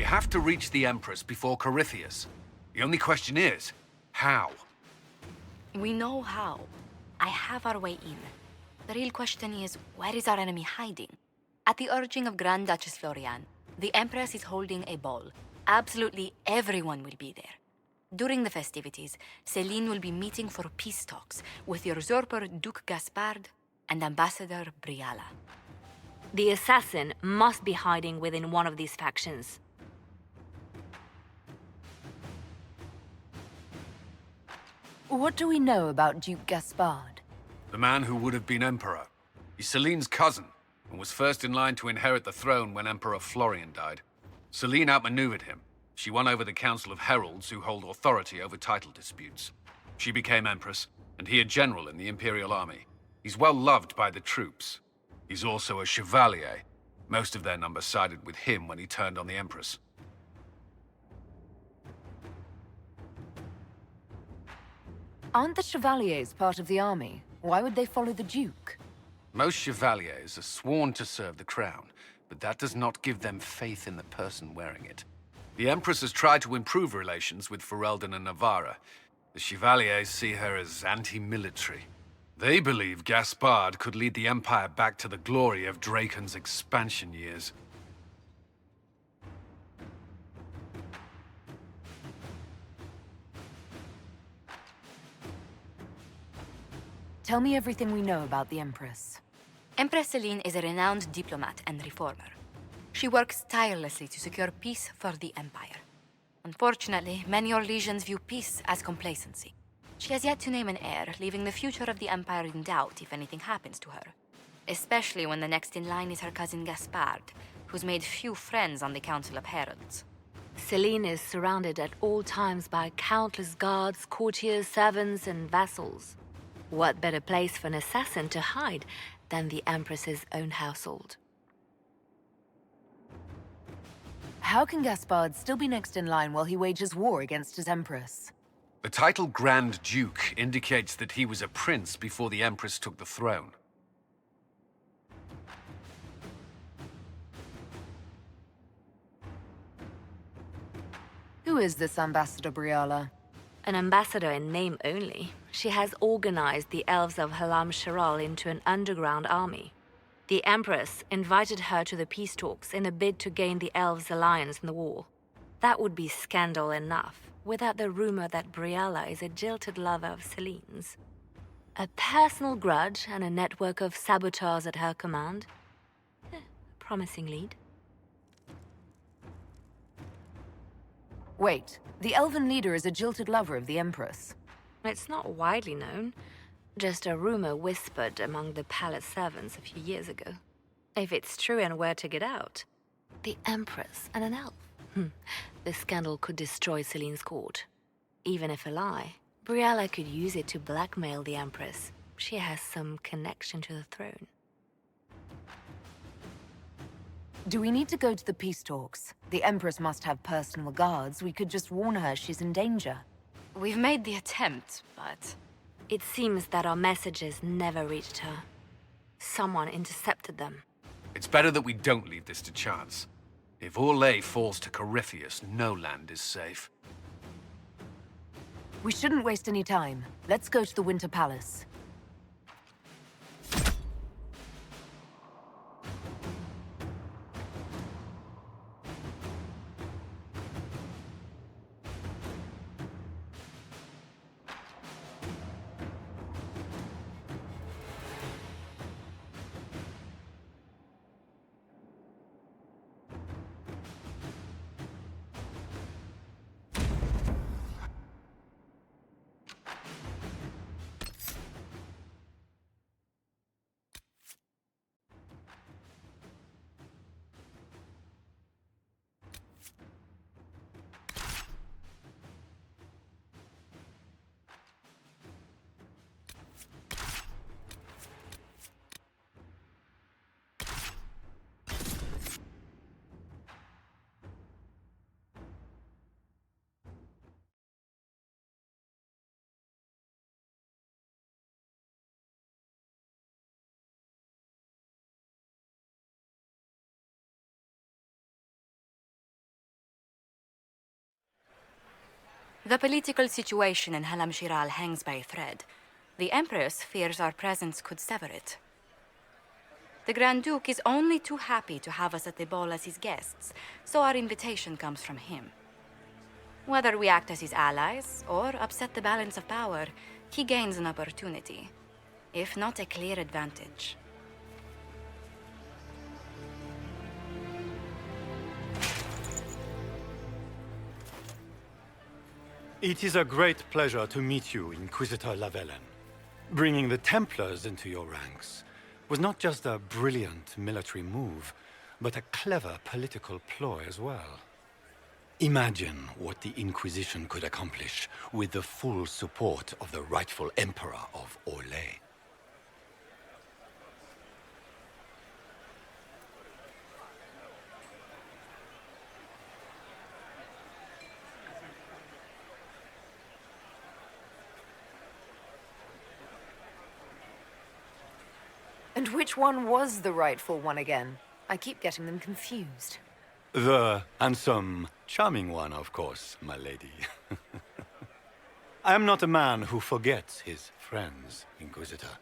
have to reach the Empress before Corypheus. The only question is, how? We know how. I have our way in. The real question is, where is our enemy hiding? At the urging of Grand Duchess Florian, the Empress is holding a ball. Absolutely everyone will be there. During the festivities, Céline will be meeting for peace talks with the usurper Duke Gaspard and Ambassador Briala. The assassin must be hiding within one of these factions. What do we know about Duke Gaspard? The man who would have been Emperor. He's Céline's cousin, and was first in line to inherit the throne when Emperor Florian died. Céline outmaneuvered him. She won over the Council of Heralds, who hold authority over title disputes. She became Empress, and he a general in the Imperial Army. He's well loved by the troops. He's also a chevalier. Most of their number sided with him when he turned on the Empress. Aren't the Chevaliers part of the army? Why would they follow the Duke? Most chevaliers are sworn to serve the crown, but that does not give them faith in the person wearing it. The Empress has tried to improve relations with Ferelden and Navarra. The Chevaliers see her as anti-military. They believe Gaspard could lead the Empire back to the glory of Draken's expansion years. Tell me everything we know about the Empress. Empress Céline is a renowned diplomat and reformer. She works tirelessly to secure peace for the Empire. Unfortunately, many Orlesians view peace as complacency. She has yet to name an heir, leaving the future of the Empire in doubt if anything happens to her. Especially when the next in line is her cousin Gaspard, who's made few friends on the Council of Heralds. Céline is surrounded at all times by countless guards, courtiers, servants, and vassals. What better place for an assassin to hide than the Empress's own household? How can Gaspard still be next in line while he wages war against his Empress? The title Grand Duke indicates that he was a prince before the Empress took the throne. Who is this Ambassador Briala? An ambassador in name only, she has organized the elves of Halam Sharal into an underground army. The Empress invited her to the peace talks in a bid to gain the elves' alliance in the war. That would be scandal enough, without the rumor that Briala is a jilted lover of Céline's. A personal grudge and a network of saboteurs at her command. Promising lead. Wait, the elven leader is a jilted lover of the Empress. It's not widely known. Just a rumor whispered among the palace servants a few years ago. If it's true and were to get out, the Empress and an elf. The scandal could destroy Céline's court. Even if a lie, Briala could use it to blackmail the Empress. She has some connection to the throne. Do we need to go to the peace talks? The Empress must have personal guards. We could just warn her she's in danger. We've made the attempt, but... It seems that our messages never reached her. Someone intercepted them. It's better that we don't leave this to chance. If Hola falls to Corypheus, no land is safe. We shouldn't waste any time. Let's go to the Winter Palace. The political situation in Halam Shiral hangs by a thread. The Empress fears our presence could sever it. The Grand Duke is only too happy to have us at the ball as his guests, so our invitation comes from him. Whether we act as his allies or upset the balance of power, he gains an opportunity, if not a clear advantage. It is a great pleasure to meet you, Inquisitor Lavellen. Bringing the Templars into your ranks was not just a brilliant military move, but a clever political ploy as well. Imagine what the Inquisition could accomplish with the full support of the rightful Emperor of Hola. And which one was the rightful one again? I keep getting them confused. The handsome, charming one, of course, my lady. I am not a man who forgets his friends, Inquisitor.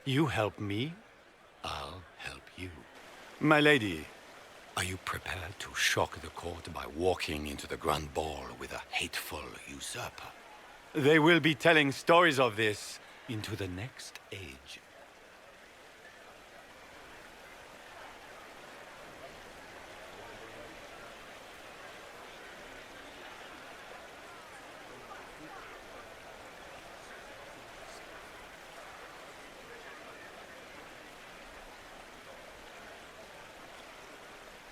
You help me, I'll help you. My lady, are you prepared to shock the court by walking into the Grand Ball with a hateful usurper? They will be telling stories of this into the next age.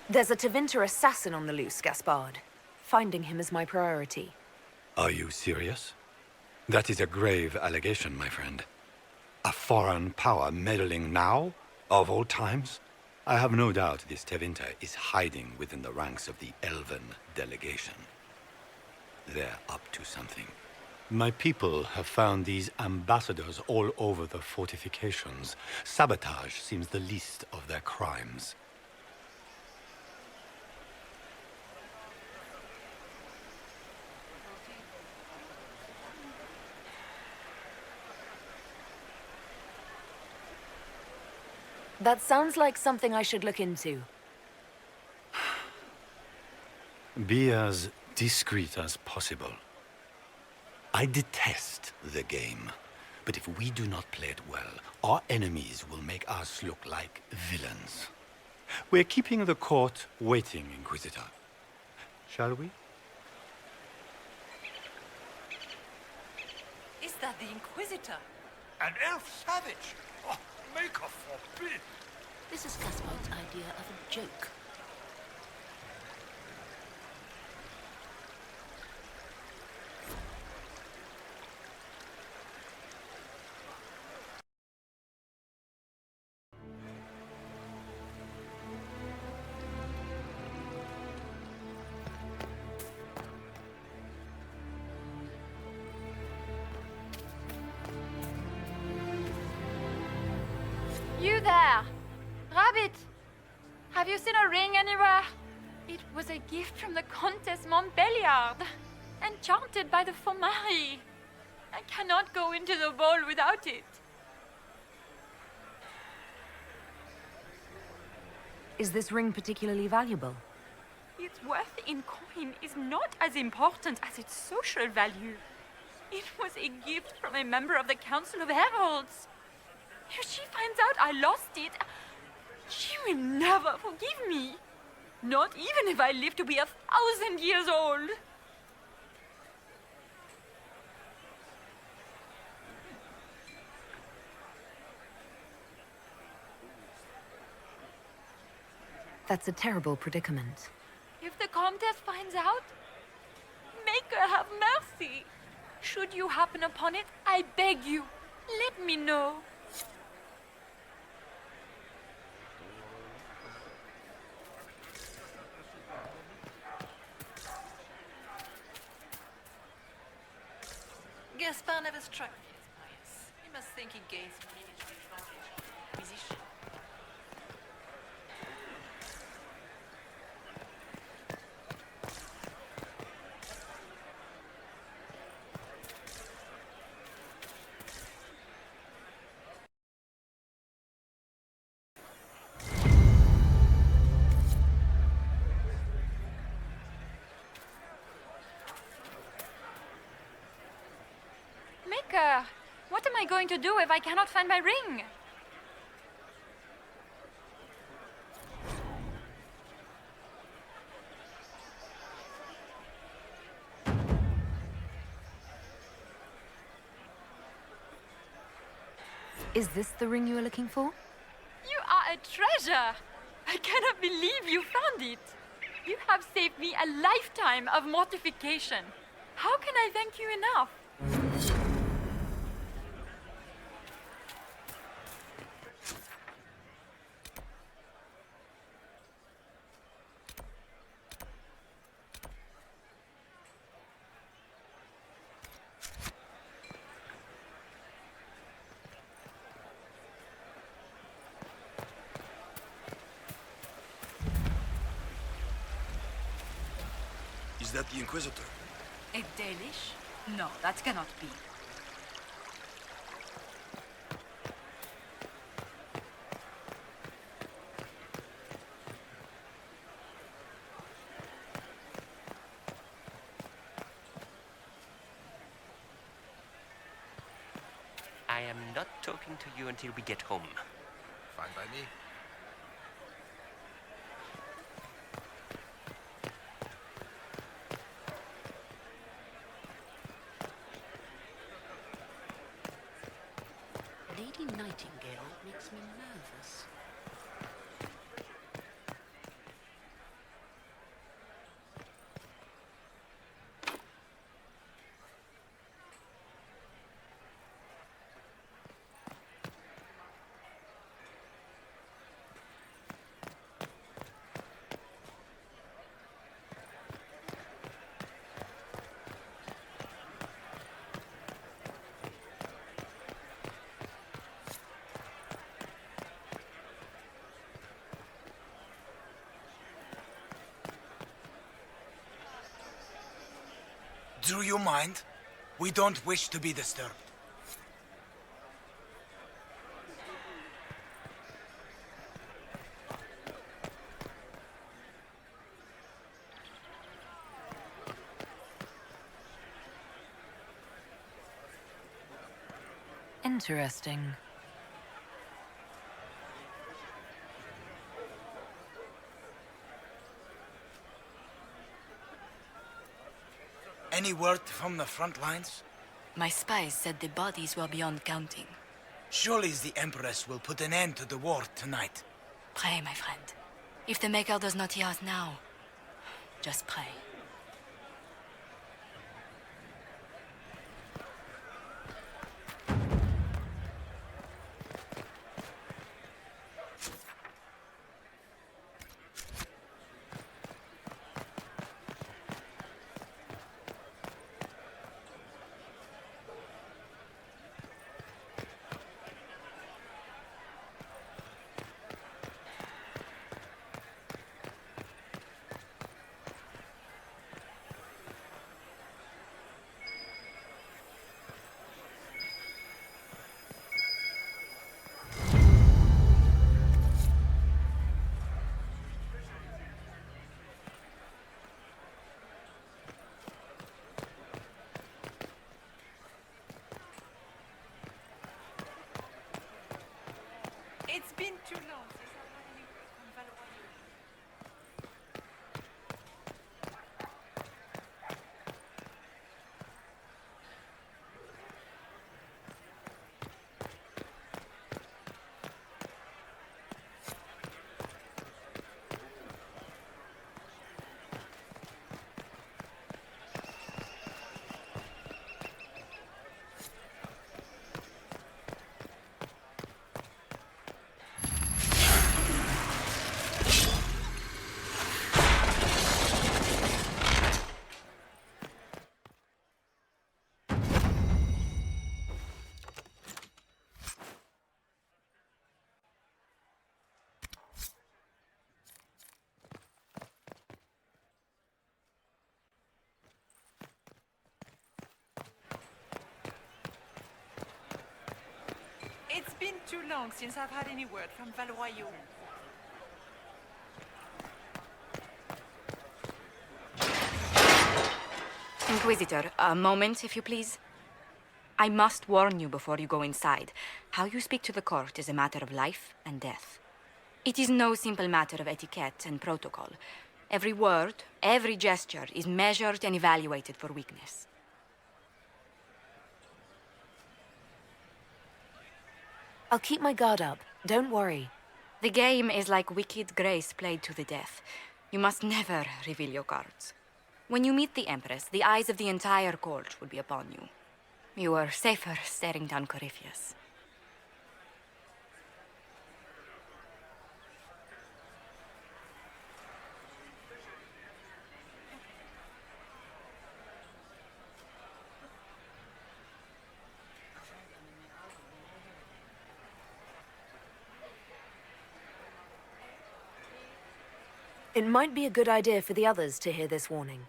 There's a Tevinter assassin on the loose, Gaspard. Finding him is my priority. Are you serious? That is a grave allegation, my friend. A foreign power meddling now, of all times? I have no doubt this Tevinter is hiding within the ranks of the Elven delegation. They're up to something. My people have found these ambassadors all over the fortifications. Sabotage seems the least of their crimes. That sounds like something I should look into. Be as discreet as possible. I detest the game, but if we do not play it well, our enemies will make us look like villains. We're keeping the court waiting, Inquisitor. Shall we? Is that the Inquisitor? An elf savage? Oh, Maker forbid! This is Gaspard's idea of a joke. You there! Rabbit! Have you seen a ring anywhere? It was a gift from the Countess Montbelliard, enchanted by the Fomari. I cannot go into the ball without it. Is this ring particularly valuable? Its worth in coin is not as important as its social value. It was a gift from a member of the Council of Heralds. If she finds out I lost it, she will never forgive me. Not even if I live to be 1,000 years old. That's a terrible predicament. If the Comtesse finds out, make her have mercy. Should you happen upon it, I beg you, let me know. Gaspard never struck me as pious. You must think he gains military advantage from Inquisition. Vicar! What am I going to do if I cannot find my ring? Is this the ring you were looking for? You are a treasure! I cannot believe you found it! You have saved me a lifetime of mortification. How can I thank you enough? Is that the Inquisitor? A Danish? No, that cannot be. I am not talking to you until we get home. Fine by me. Lady Nightingale makes me nervous. Do you mind? We don't wish to be disturbed. Interesting. Any word from the front lines? My spies said the bodies were beyond counting. Surely the Empress will put an end to the war tonight. Pray, my friend. If the Maker does not hear us now, just pray. It's been too long since I've had any word from Valois. It's been too long since I've had any word from Valois. Inquisitor, a moment, if you please. I must warn you before you go inside. How you speak to the court is a matter of life and death. It is no simple matter of etiquette and protocol. Every word, every gesture is measured and evaluated for weakness. I'll keep my guard up. Don't worry. The game is like wicked grace played to the death. You must never reveal your cards. When you meet the Empress, the eyes of the entire court will be upon you. You are safer staring down Corypheus. It might be a good idea for the others to hear this warning.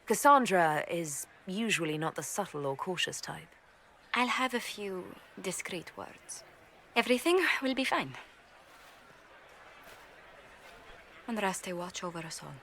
Cassandra is usually not the subtle or cautious type. I'll have a few discreet words. Everything will be fine. Andraste, watch over us all.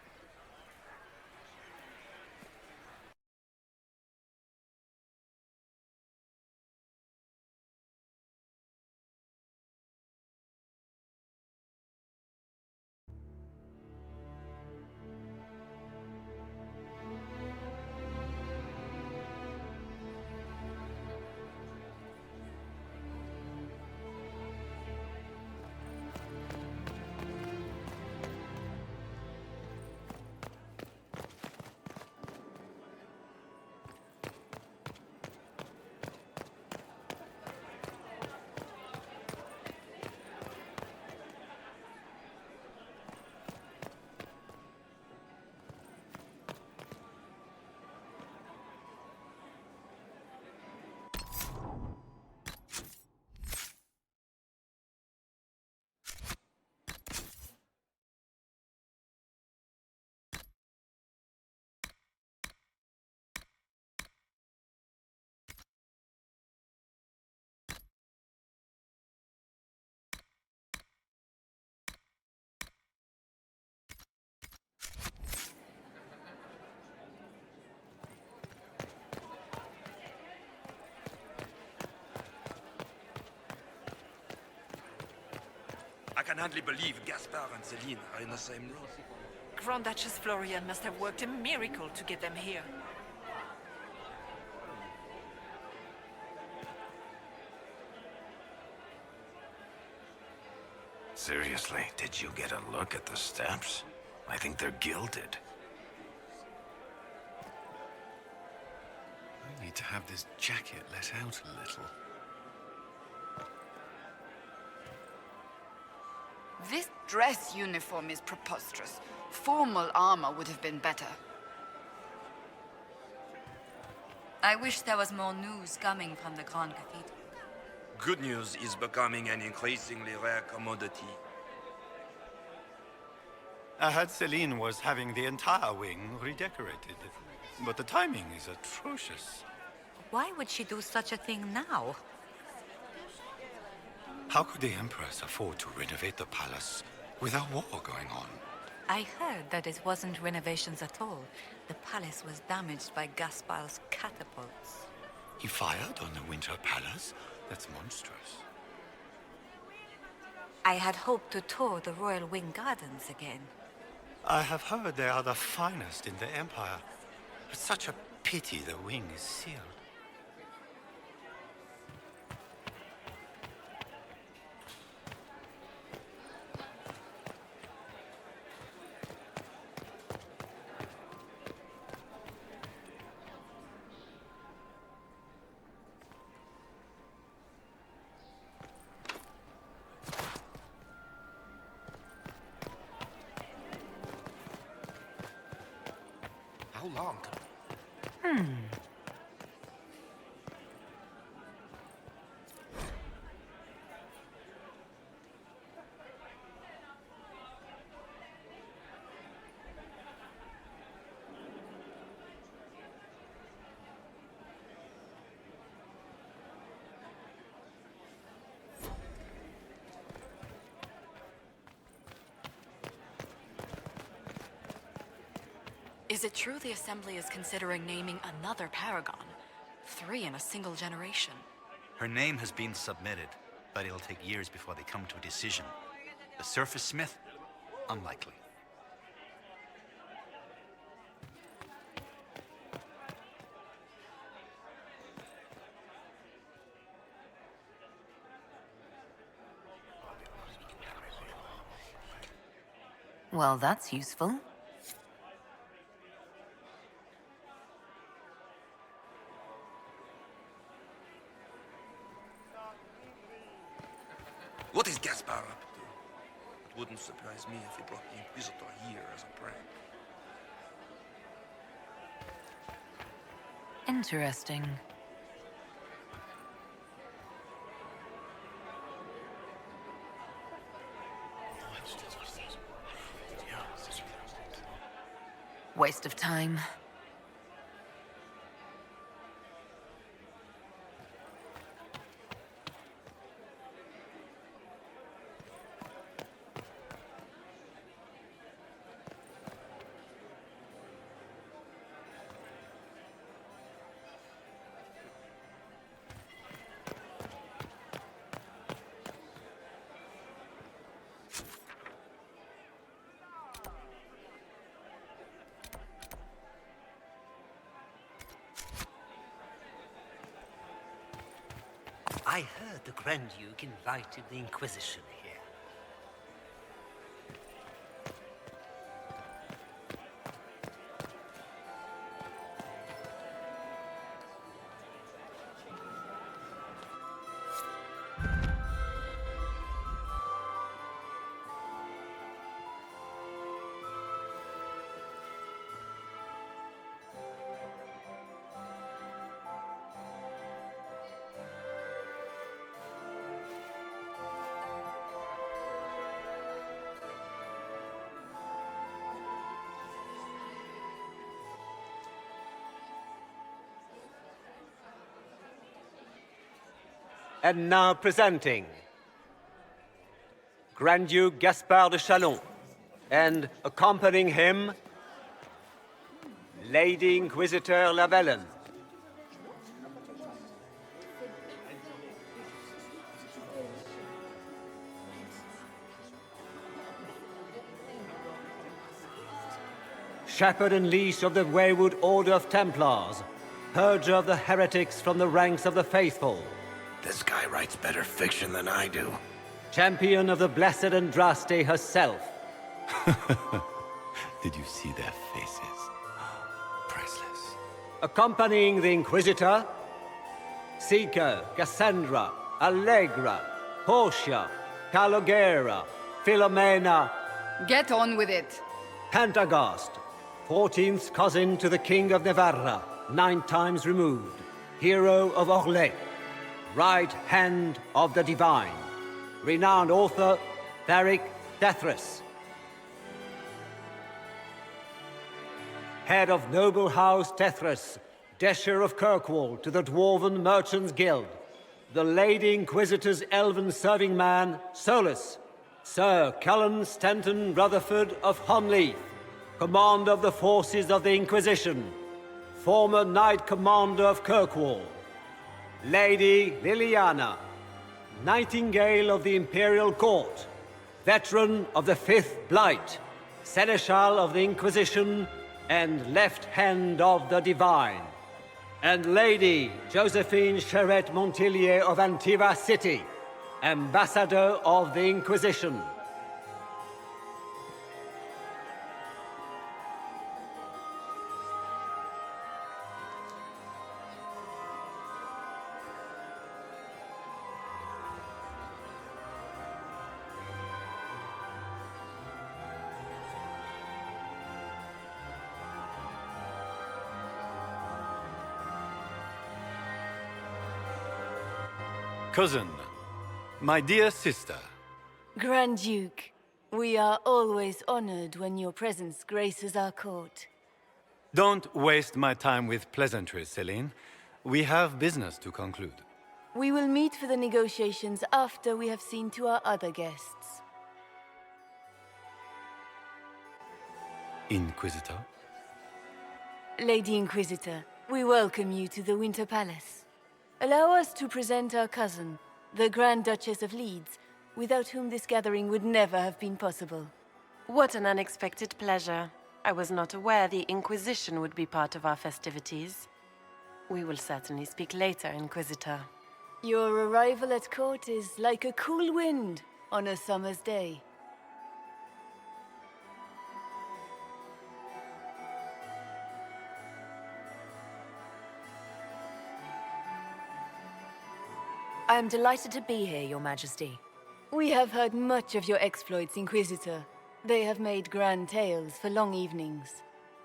I can hardly believe Gaspard and Celine are in the same room. Grand Duchess Florian must have worked a miracle to get them here. Seriously, did you get a look at the steps? I think they're gilded. I need to have this jacket let out a little. This dress uniform is preposterous. Formal armor would have been better. I wish there was more news coming from the Grand Cathedral. Good news is becoming an increasingly rare commodity. I heard Celine was having the entire wing redecorated, but the timing is atrocious. Why would she do such a thing now? How could the Empress afford to renovate the palace with a war going on? I heard that it wasn't renovations at all. The palace was damaged by Gaspard's catapults. He fired on the Winter Palace? That's monstrous. I had hoped to tour the Royal Wing Gardens again. I have heard they are the finest in the Empire. It's such a pity the wing is sealed. How long? Is it true the Assembly is considering naming another paragon? 3 in a single generation. Her name has been submitted, but it'll take years before they come to a decision. The surface smith? Unlikely. Well, that's useful. What is Gaspar up to? It wouldn't surprise me if he brought the Inquisitor here as a prank. Interesting. Waste of time. I heard the Grand Duke invited the Inquisition here. And now presenting Grand Duke Gaspard de Chalon, and accompanying him, Lady Inquisitor Lavellen. Shepherd and leash of the wayward Order of Templars, purger of the heretics from the ranks of the faithful. This guy writes better fiction than I do. Champion of the Blessed Andraste herself. Did you see their faces? Priceless. Accompanying the Inquisitor, Seeker, Cassandra, Allegra, Portia, Calogera, Philomena. Get on with it. Pantagast, 14th cousin to the King of Navarra, 9 times removed, hero of Orlais. Right hand of the divine. Renowned author, Tharic Dethras. Head of noble house Dethras, Desher of Kirkwall to the Dwarven Merchants Guild. The Lady Inquisitor's elven serving man, Solus. Sir Cullen Stanton Rutherford of Honleith, commander of the forces of the Inquisition. Former Knight Commander of Kirkwall. Lady Liliana, Nightingale of the Imperial Court, veteran of the 5th Blight, Seneschal of the Inquisition, and left hand of the Divine. And Lady Josephine Charette Montillier of Antiva City, Ambassador of the Inquisition. Cousin, my dear sister. Grand Duke, we are always honored when your presence graces our court. Don't waste my time with pleasantries, Celine. We have business to conclude. We will meet for the negotiations after we have seen to our other guests. Inquisitor? Lady Inquisitor, We welcome you to the Winter Palace. Allow us to present our cousin, the Grand Duchess of Leeds, without whom this gathering would never have been possible. What an unexpected pleasure. I was not aware the Inquisition would be part of our festivities. We will certainly speak later, Inquisitor. Your arrival at court is like a cool wind on a summer's day. I am delighted to be here, Your Majesty. We have heard much of your exploits, Inquisitor. They have made grand tales for long evenings.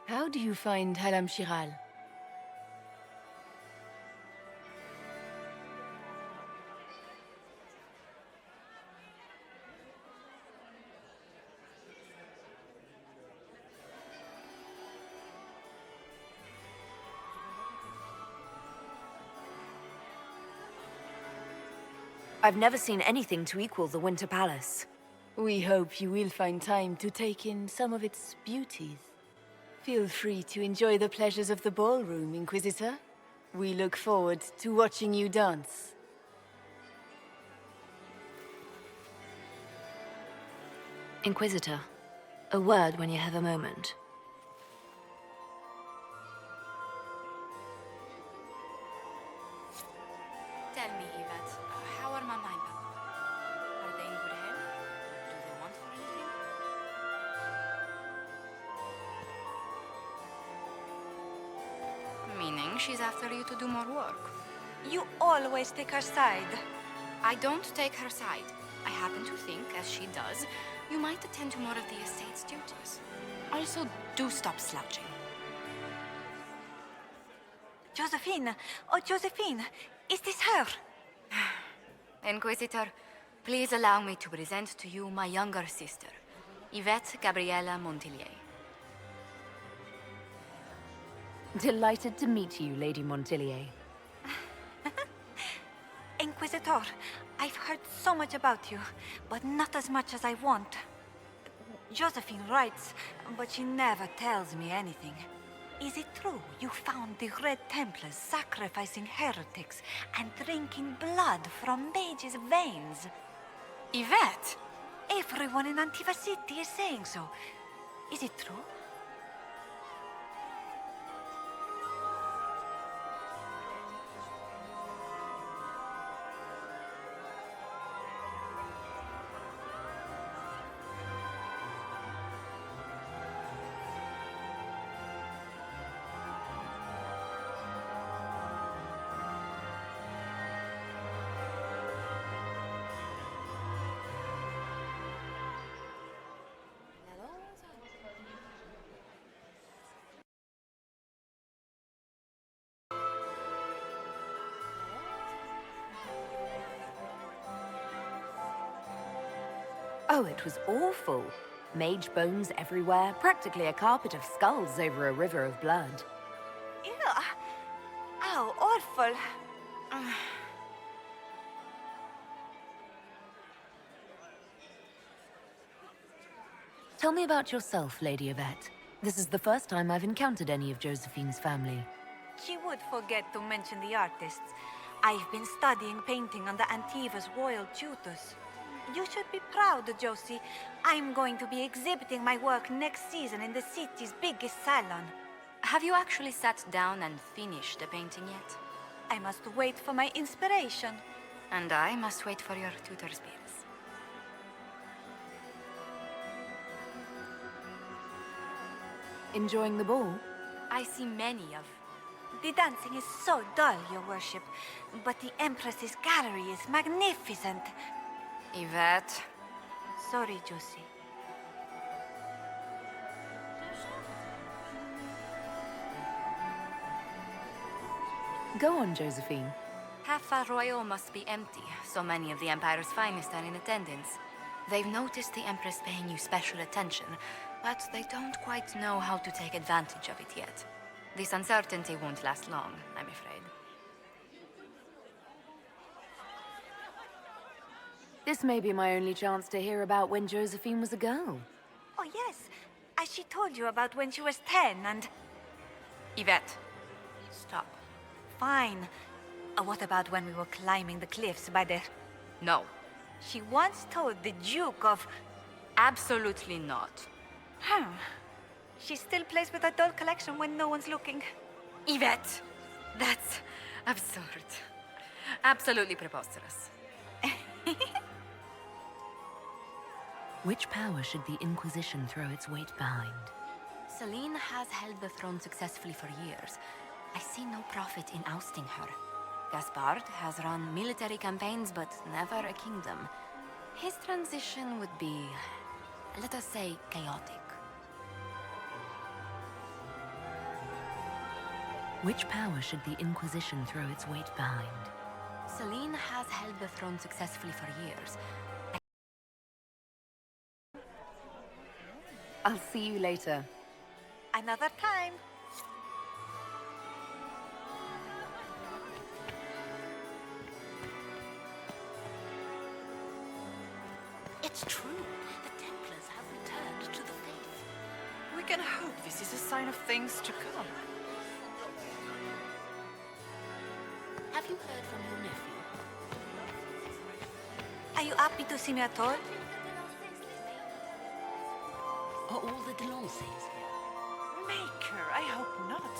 How do you find Halam Shiral? I've never seen anything to equal the Winter Palace. We hope you will find time to take in some of its beauties. Feel free to enjoy the pleasures of the ballroom, Inquisitor. We look forward to watching you dance. Inquisitor, a word when you have a moment. Tell me, Yvette, how are Mama and Papa? Are they in good health? Do they want for anything? Meaning she's after you to do more work. You always take her side. I don't take her side. I happen to think, as she does, you might attend to more of the estate's duties. Also, do stop slouching. Josephine! Oh, Josephine! Is this her? Inquisitor, please allow me to present to you my younger sister, Yvette Gabriella Montillier. Delighted to meet you, Lady Montillier. Inquisitor, I've heard so much about you, but not as much as I want. Josephine writes, but she never tells me anything. Is it true you found the Red Templars sacrificing heretics and drinking blood from mages' veins? Yvette! Everyone in Antiva City is saying so. Is it true? Oh, it was awful. Mage bones everywhere, practically a carpet of skulls over a river of blood. Ew. Ow, awful. Tell me about yourself, Lady Yvette. This is the first time I've encountered any of Josephine's family. She would forget to mention the artists. I've been studying painting under Antiva's royal tutors. You should be proud, Josie. I'm going to be exhibiting my work next season in the city's biggest salon. Have you actually sat down and finished the painting yet? I must wait for my inspiration. And I must wait for your tutor's bills. Enjoying the ball? I see many of... The dancing is so dull, Your Worship. But the Empress's gallery is magnificent. Yvette. Sorry, Josie. Go on, Josephine. Half Royal must be empty. So many of the Empire's finest are in attendance. They've noticed the Empress paying you special attention, but they don't quite know how to take advantage of it yet. This uncertainty won't last long, I'm afraid. This may be my only chance to hear about when Josephine was a girl. Oh, yes. As she told you about when she was 10 and... Yvette. stop. Fine. What about when we were climbing the cliffs by the... No. She once told the Duke of... Absolutely not. Huh. She still plays with her doll collection when no one's looking. Yvette! That's absurd. Absolutely preposterous. Which power should the Inquisition throw its weight behind? Celine has held the throne successfully for years. I see no profit in ousting her. Gaspard has run military campaigns, but never a kingdom. His transition would be, let us say, chaotic. Which power should the Inquisition throw its weight behind? Celine has held the throne successfully for years. I'll see you later. Another time. It's true. The Templars have returned to the faith. We can hope this is a sign of things to come. Have you heard from your nephew? Are you happy to see me at all? Are all the Delancys here? Maker, I hope not.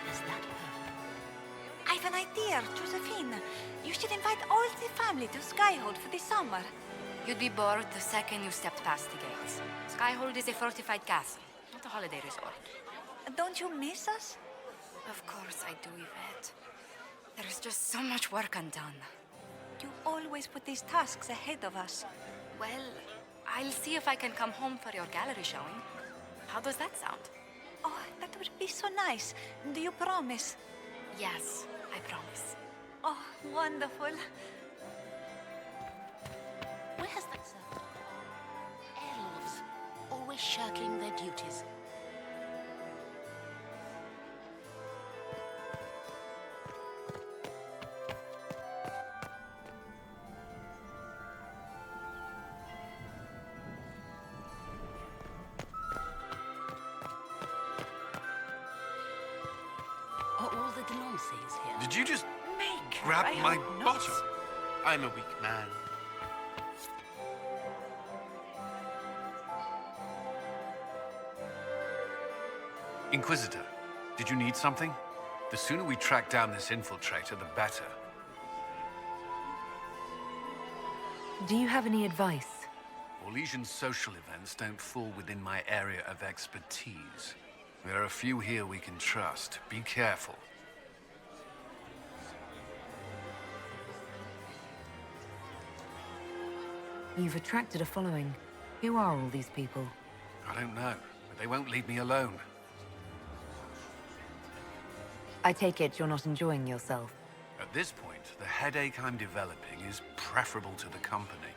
Is that her? I've an idea, Josephine. You should invite all the family to Skyhold for the summer. You'd be bored the second you stepped past the gates. Skyhold is a fortified castle, not a holiday resort. Don't you miss us? Of course I do, Yvette. There's just so much work undone. You always put these tasks ahead of us. Well, I'll see if I can come home for your gallery showing. How does that sound? Oh, that would be so nice. Do you promise? Yes, I promise. Oh, wonderful. Where's that servant? Elves, always shirking their duties. Are all the Delancys here? Did you just Maker, grab I my hope not. bottom? I'm a weak man. Inquisitor, did you need something? The sooner we track down this infiltrator, the better. Do you have any advice? Orlesian social events don't fall within my area of expertise. There are a few here we can trust. Be careful. You've attracted a following. Who are all these people? I don't know, but they won't leave me alone. I take it you're not enjoying yourself. At this point, the headache I'm developing is preferable to the company.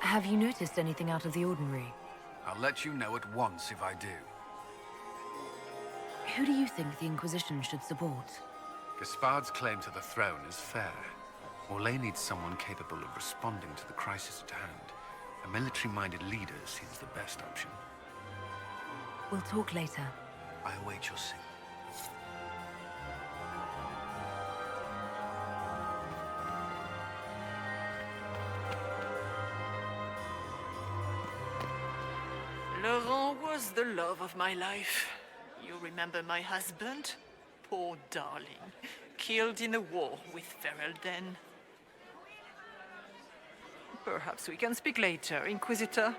Have you noticed anything out of the ordinary? I'll let you know at once if I do. Who do you think the Inquisition should support? Gaspard's claim to the throne is fair. Orlais needs someone capable of responding to the crisis at hand. A military-minded leader seems the best option. We'll talk later. I await your signal. Laurent was the love of my life. You remember my husband? Poor darling. Killed in a war with Ferelden. Perhaps we can speak later, Inquisitor.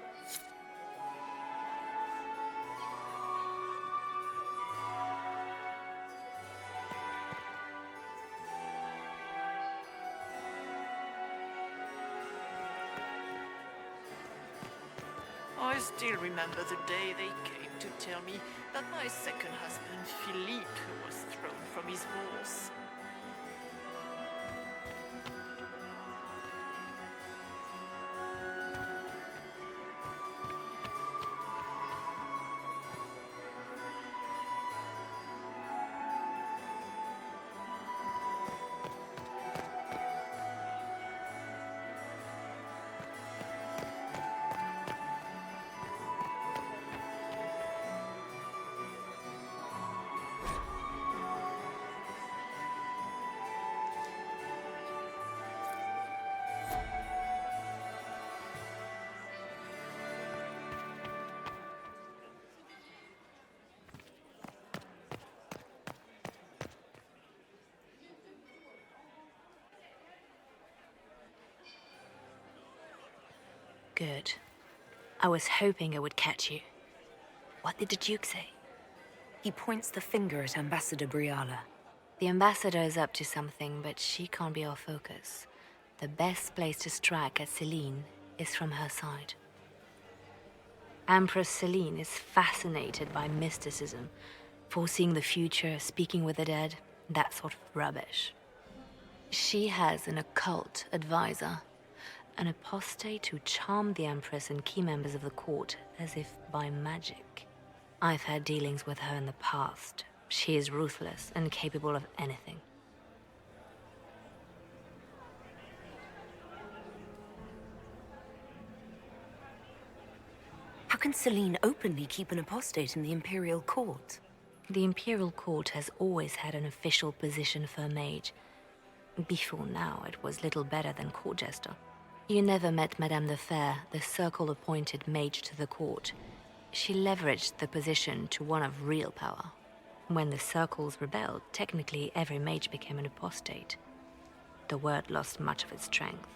I still remember the day they came to tell me that my second husband, Philippe, was thrown from his horse. Good. I was hoping it would catch you. What did the Duke say? He points the finger at Ambassador Briala. The ambassador is up to something, but she can't be our focus. The best place to strike at Celine is from her side. Empress Celine is fascinated by mysticism, foreseeing the future, speaking with the dead, that sort of rubbish. She has an occult advisor, an apostate who charmed the Empress and key members of the court as if by magic. I've had dealings with her in the past. She is ruthless and capable of anything. How can Celine openly keep an apostate in the Imperial Court? The Imperial Court has always had an official position for a mage. Before now, it was little better than court jester. You never met Madame the Fair, the Circle-appointed mage to the court. She leveraged the position to one of real power. When the Circles rebelled, technically every mage became an apostate. The word lost much of its strength.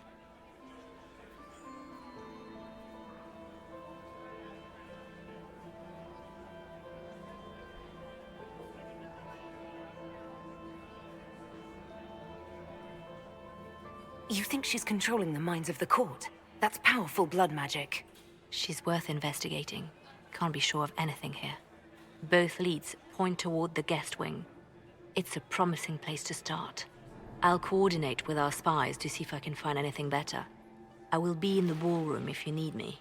You think she's controlling the minds of the court? That's powerful blood magic. She's worth investigating. Can't be sure of anything here. Both leads point toward the guest wing. It's a promising place to start. I'll coordinate with our spies to see if I can find anything better. I will be in the ballroom if you need me.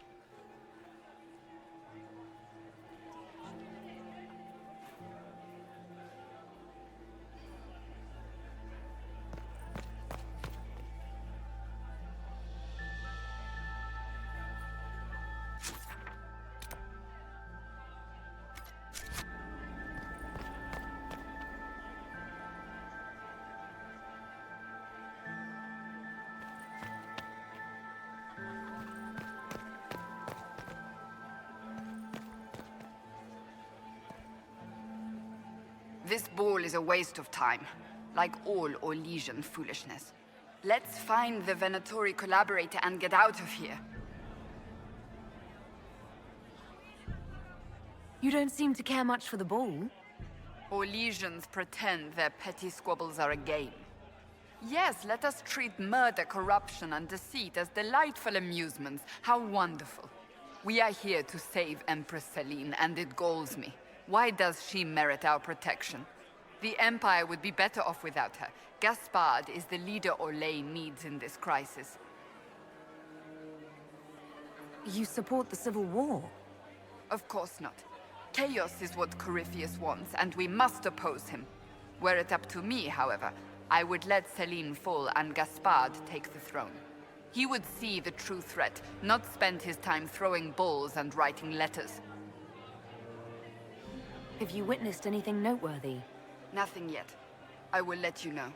This ball is a waste of time, like all Orlesian foolishness. Let's find the Venatori collaborator and get out of here. You don't seem to care much for the ball. Orlesians pretend their petty squabbles are a game. Yes, let us treat murder, corruption, and deceit as delightful amusements. How wonderful. We are here to save Empress Celine, and it galls me. Why does she merit our protection? The Empire would be better off without her. Gaspard is the leader Orlais needs in this crisis. You support the civil war? Of course not. Chaos is what Corypheus wants, and we must oppose him. Were it up to me, however, I would let Celine fall and Gaspard take the throne. He would see the true threat, not spend his time throwing balls and writing letters. Have you witnessed anything noteworthy? Nothing yet. I will let you know.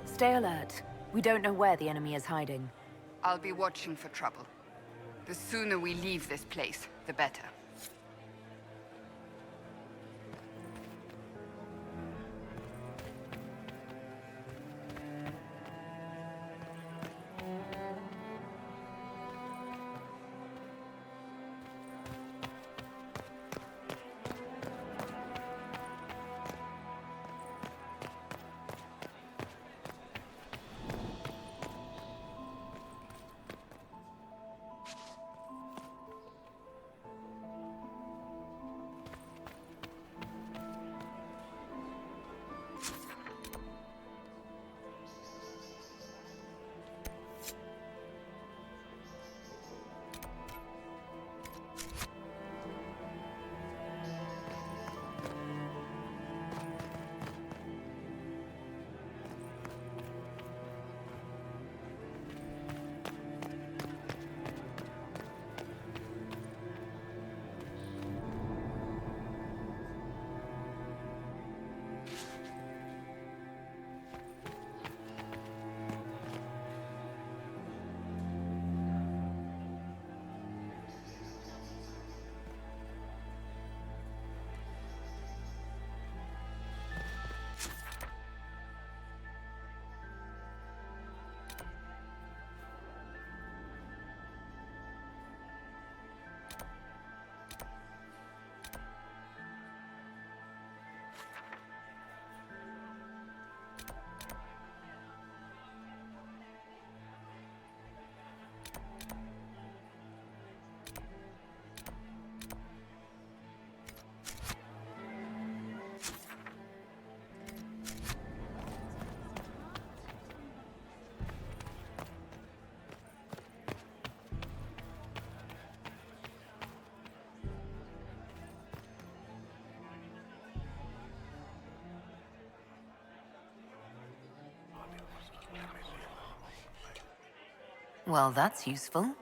Stay alert. We don't know where the enemy is hiding. I'll be watching for trouble. The sooner we leave this place, the better. Well, that's useful.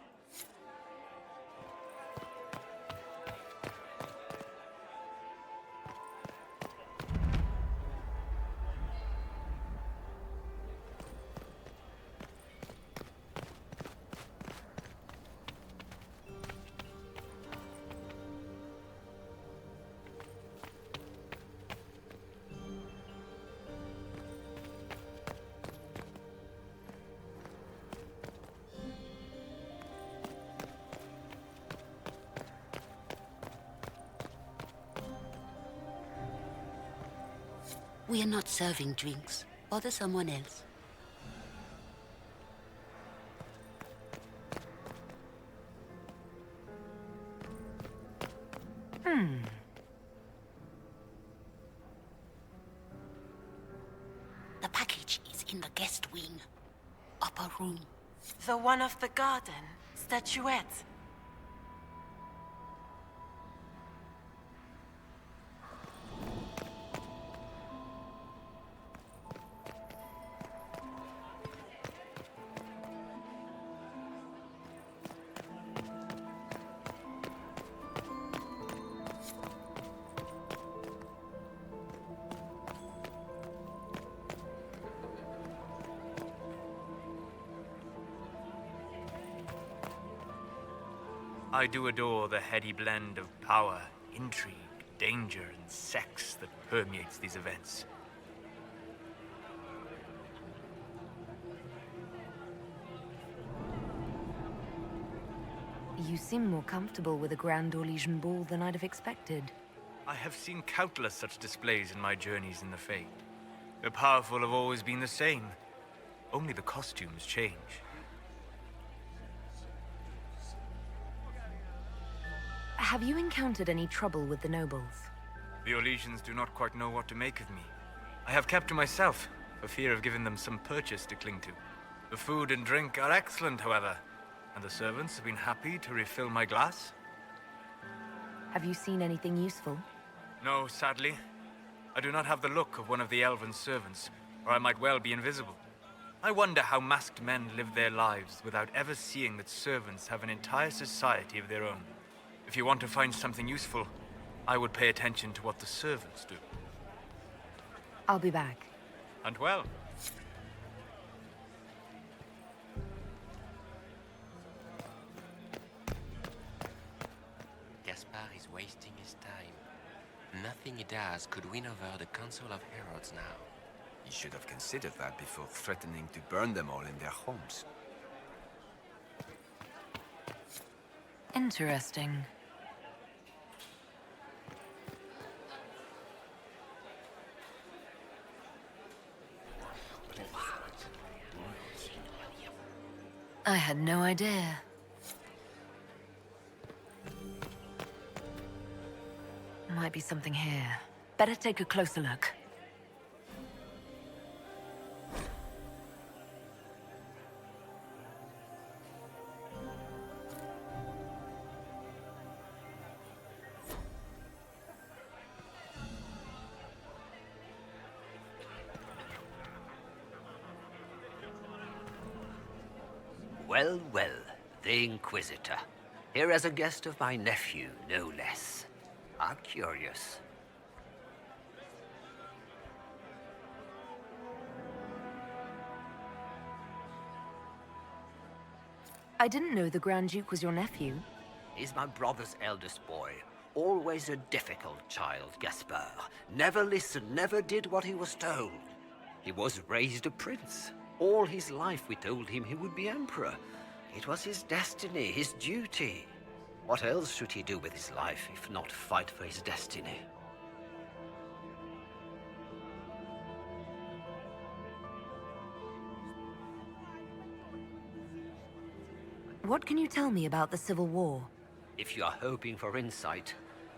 We are not serving drinks. Bother someone else. The package is in the guest wing. Upper room. The one of the garden. Statuette. I do adore the heady blend of power, intrigue, danger, and sex that permeates these events. You seem more comfortable with a Grand Orlesian ball than I'd have expected. I have seen countless such displays in my journeys in the Fade. The powerful have always been the same. Only the costumes change. Have you encountered any trouble with the nobles? The Orlesians do not quite know what to make of me. I have kept to myself, for fear of giving them some purchase to cling to. The food and drink are excellent, however, and the servants have been happy to refill my glass. Have you seen anything useful? No, sadly. I do not have the look of one of the elven servants, or I might well be invisible. I wonder how masked men live their lives without ever seeing that servants have an entire society of their own. If you want to find something useful, I would pay attention to what the servants do. I'll be back. And well. Gaspar is wasting his time. Nothing he does could win over the Council of Heralds now. He should have considered that before threatening to burn them all in their homes. Interesting. I had no idea. Might be something here. Better take a closer look. Well, well, the Inquisitor. Here as a guest of my nephew, no less. How curious. I didn't know the Grand Duke was your nephew. He's my brother's eldest boy. Always a difficult child, Gaspar. Never listened, never did what he was told. He was raised a prince. All his life we told him he would be emperor. It was his destiny, his duty. What else should he do with his life if not fight for his destiny? What can you tell me about the Civil War? If you are hoping for insight,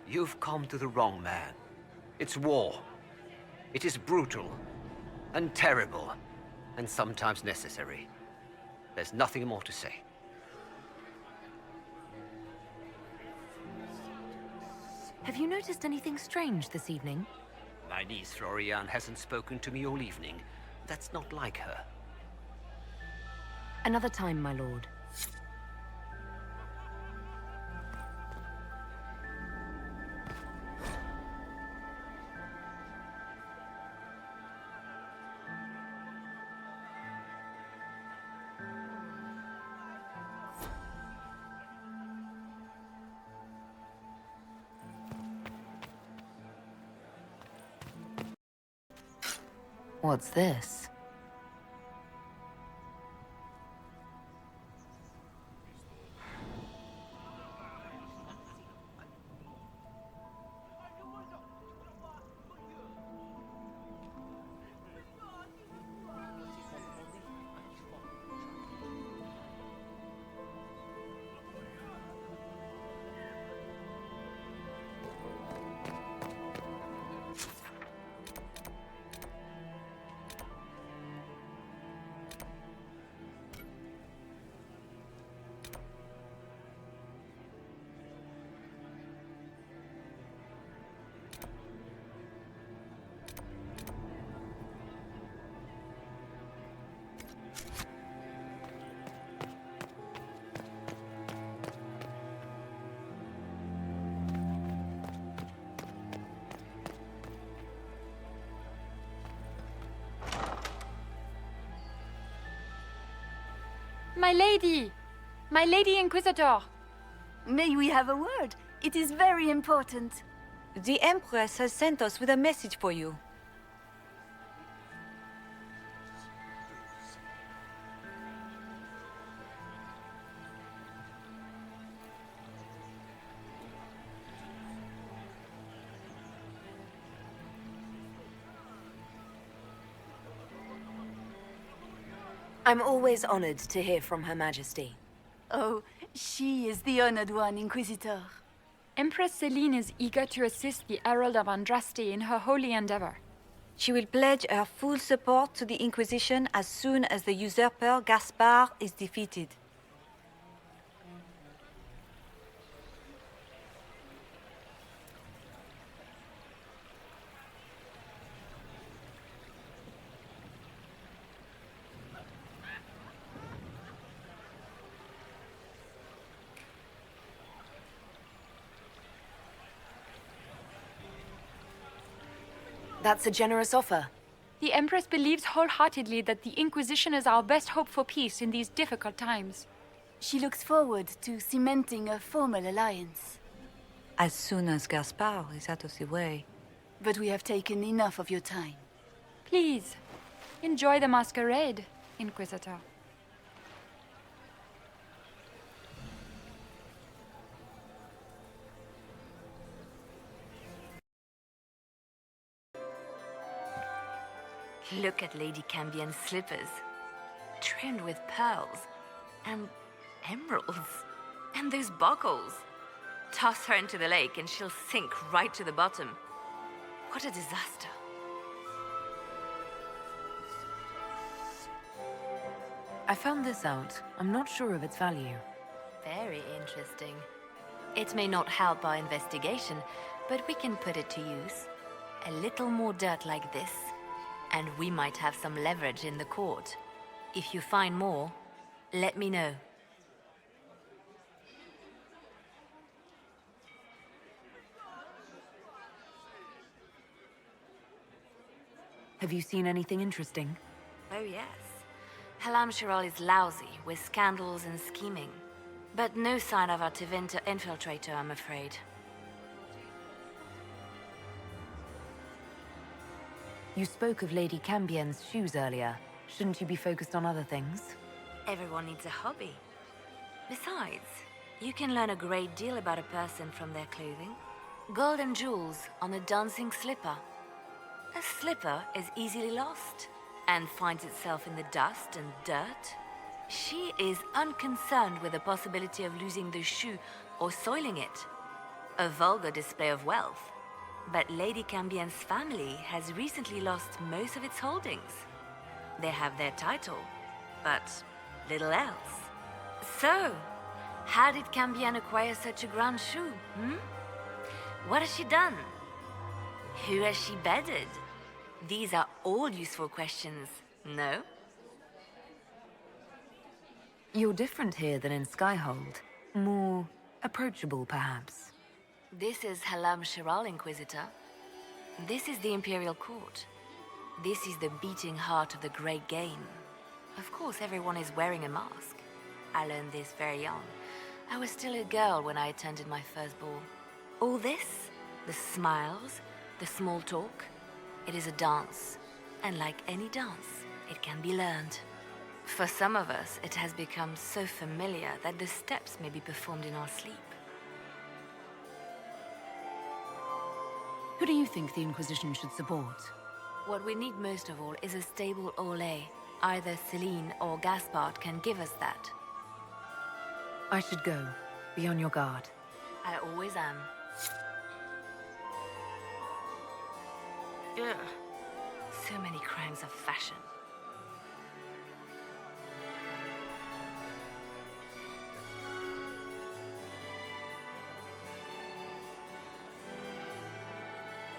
you've come to the wrong man. It's war. It is brutal and terrible and sometimes necessary. There's nothing more to say. Have you noticed anything strange this evening? My niece Florian hasn't spoken to me all evening. That's not like her. Another time, my lord. What's this? My lady! My lady Inquisitor! May we have a word? It is very important. The Empress has sent us with a message for you. I'm always honored to hear from Her Majesty. Oh, she is the honored one, Inquisitor. Empress Celine is eager to assist the Herald of Andraste in her holy endeavor. She will pledge her full support to the Inquisition as soon as the usurper Gaspard is defeated. That's a generous offer. The Empress believes wholeheartedly that the Inquisition is our best hope for peace in these difficult times. She looks forward to cementing a formal alliance. As soon as Gaspard is out of the way. But we have taken enough of your time. Please, enjoy the masquerade, Inquisitor. Look at Lady Cambien's slippers, trimmed with pearls and emeralds, and those buckles. Toss her into the lake and she'll sink right to the bottom. What a disaster. I found this out. I'm not sure of its value. Very interesting. It may not help our investigation, but we can put it to use. A little more dirt like this, and we might have some leverage in the court. If you find more, let me know. Have you seen anything interesting? Oh yes. Halam Shiral is lousy with scandals and scheming. But no sign of our Tevinter infiltrator, I'm afraid. You spoke of Lady Cambien's shoes earlier. Shouldn't you be focused on other things? Everyone needs a hobby. Besides, you can learn a great deal about a person from their clothing. Gold and jewels on a dancing slipper. A slipper is easily lost and finds itself in the dust and dirt. She is unconcerned with the possibility of losing the shoe or soiling it. A vulgar display of wealth. But Lady Cambien's family has recently lost most of its holdings. They have their title, but little else. So, how did Cambien acquire such a grand shoe, What has she done? Who has she bedded? These are all useful questions, no? You're different here than in Skyhold. More approachable, perhaps. This is Halam Shiral, Inquisitor. This is the Imperial Court. This is the beating heart of the Great Game. Of course, everyone is wearing a mask. I learned this very young. I was still a girl when I attended my first ball. All this, the smiles, the small talk, it is a dance. And like any dance, it can be learned. For some of us, it has become so familiar that the steps may be performed in our sleep. Who do you think the Inquisition should support? What we need most of all is a stable Ole. Either Celine or Gaspard can give us that. I should go. Be on your guard. I always am. Ugh. So many crimes of fashion.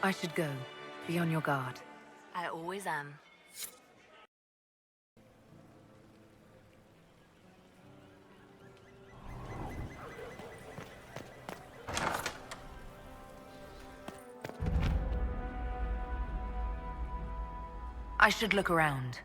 I should go. Be on your guard. I always am. I should look around.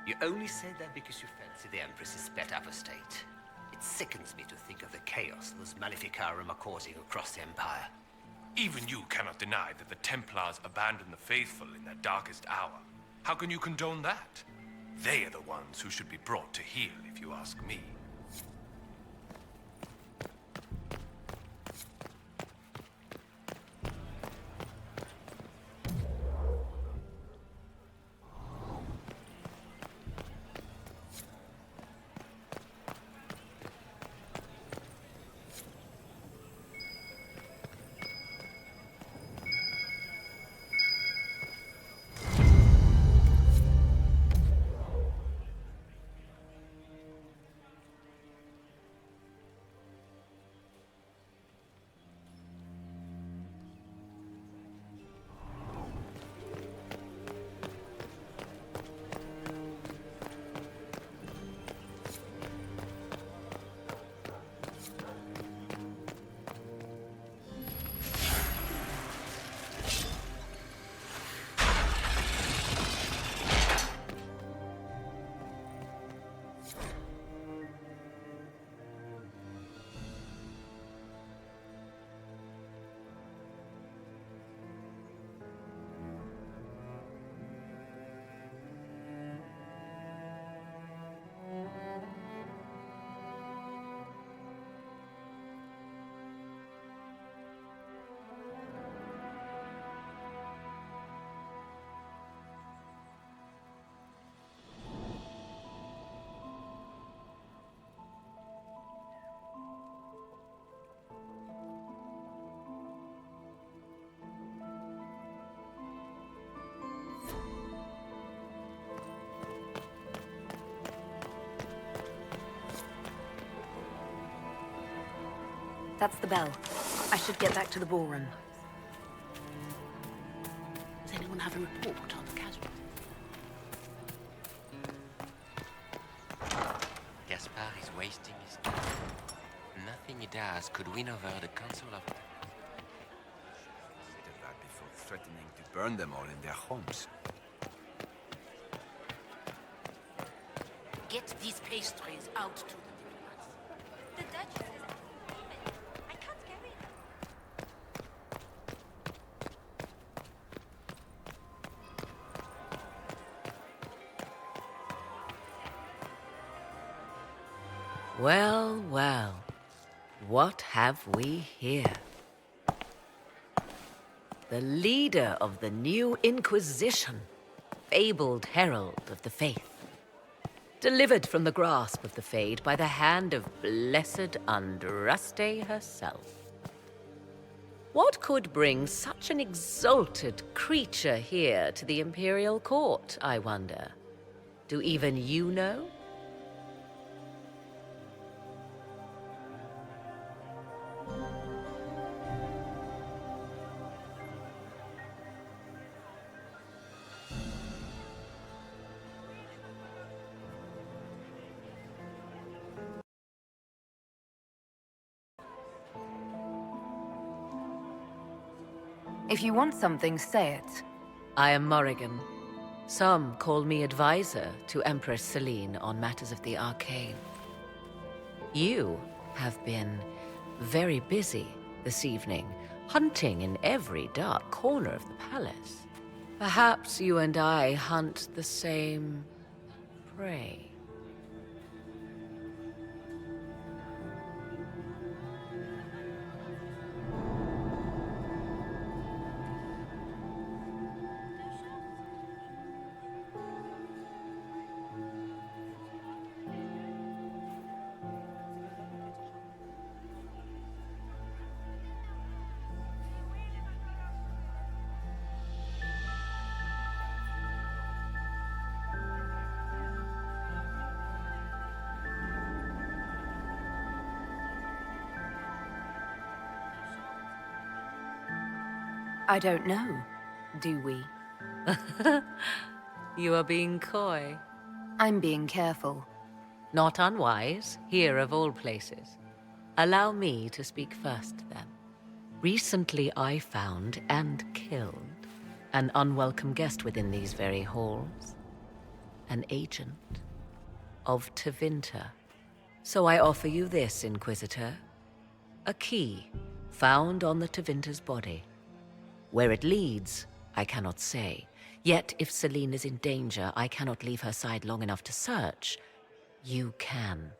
You only say that because you fancy the Empress's pet apostate. It sickens me to think of the chaos those Maleficarum are causing across the Empire. Even you cannot deny that the Templars abandoned the faithful in their darkest hour. How can you condone that? They are the ones who should be brought to heel, if you ask me. That's the bell. I should get back to the ballroom. Does anyone have a report on the casualties? Gaspard is wasting his time. Nothing nothing he does could win over the council of... Consider that before threatening to burn them all in their homes. Get these pastries out to the diplomats. The Duchess is... I can't carry them. Well, well. What have we here? The leader of the new Inquisition, fabled herald of the faith. Delivered from the grasp of the Fade by the hand of blessed Andraste herself. What could bring such an exalted creature here to the Imperial Court, I wonder? Do even you know? If you want something, say it. I am Morrigan. Some call me advisor to Empress Celine on matters of the arcane. You have been very busy this evening, hunting in every dark corner of the palace. Perhaps you and I hunt the same prey. I don't know. Do we? You are being coy. I'm being careful. Not unwise, here of all places. Allow me to speak first, then. Recently I found and killed an unwelcome guest within these very halls. An agent of Tevinter. So I offer you this, Inquisitor. A key found on the Tevinter's body. Where it leads, I cannot say. Yet if Celine is in danger, I cannot leave her side long enough to search. You can.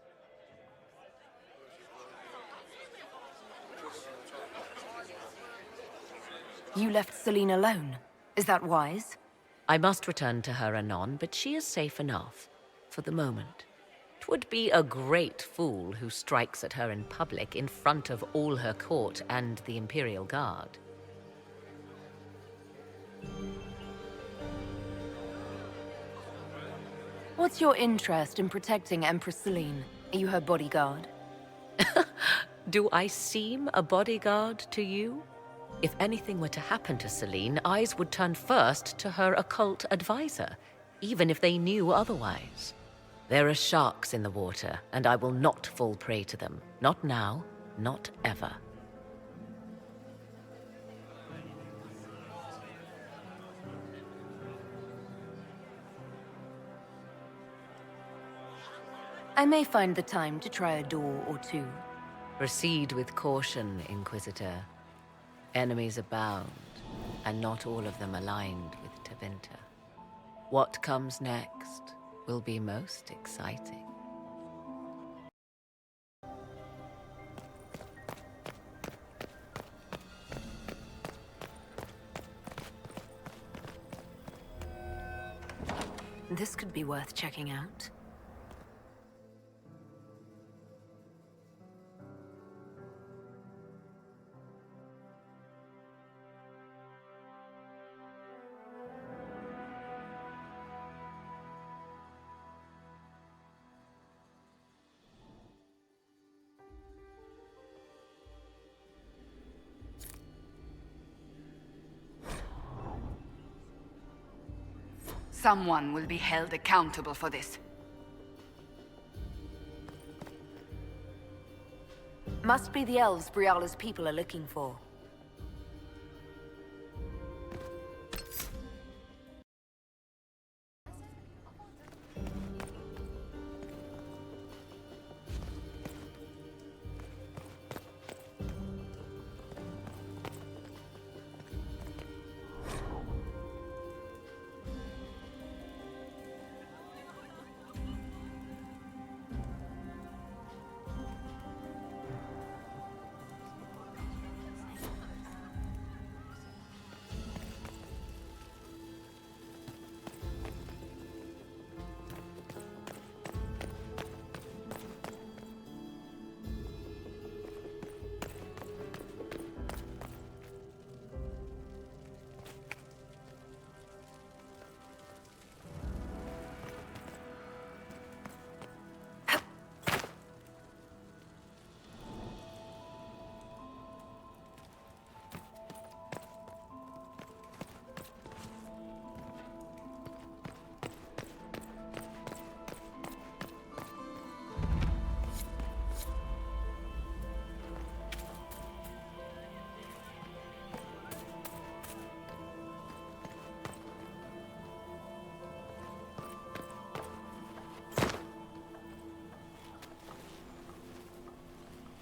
You left Celine alone. Is that wise? I must return to her anon, but she is safe enough, for the moment. 'Twould be a great fool who strikes at her in public in front of all her court and the Imperial Guard. What's your interest in protecting Empress Celine? Are you her bodyguard? Do I seem a bodyguard to you? If anything were to happen to Celine, eyes would turn first to her occult advisor, even if they knew otherwise. There are sharks in the water, and I will not fall prey to them. Not now, not ever. I may find the time to try a door or two. Proceed with caution, Inquisitor. Enemies abound, and not all of them aligned with Tevinter. What comes next will be most exciting. This could be worth checking out. Someone will be held accountable for this. Must be the elves Briala's people are looking for.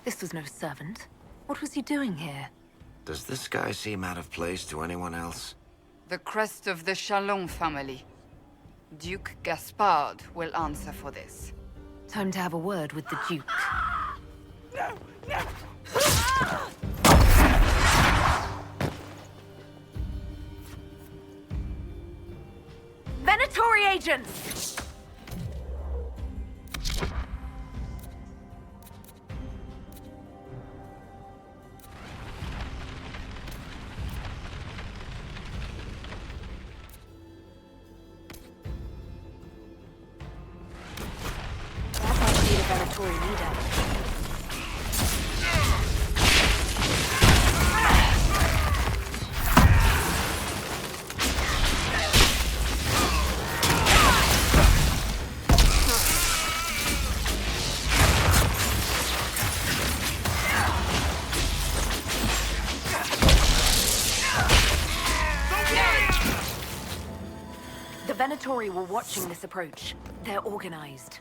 This was no servant. What was he doing here? Does this guy seem out of place to anyone else? The crest of the Chalon family. Duke Gaspard will answer for this. Time to have a word with the Duke. Venatori agents! The Venatori were watching this approach. They're organized.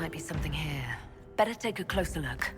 might be something here. Better take a closer look.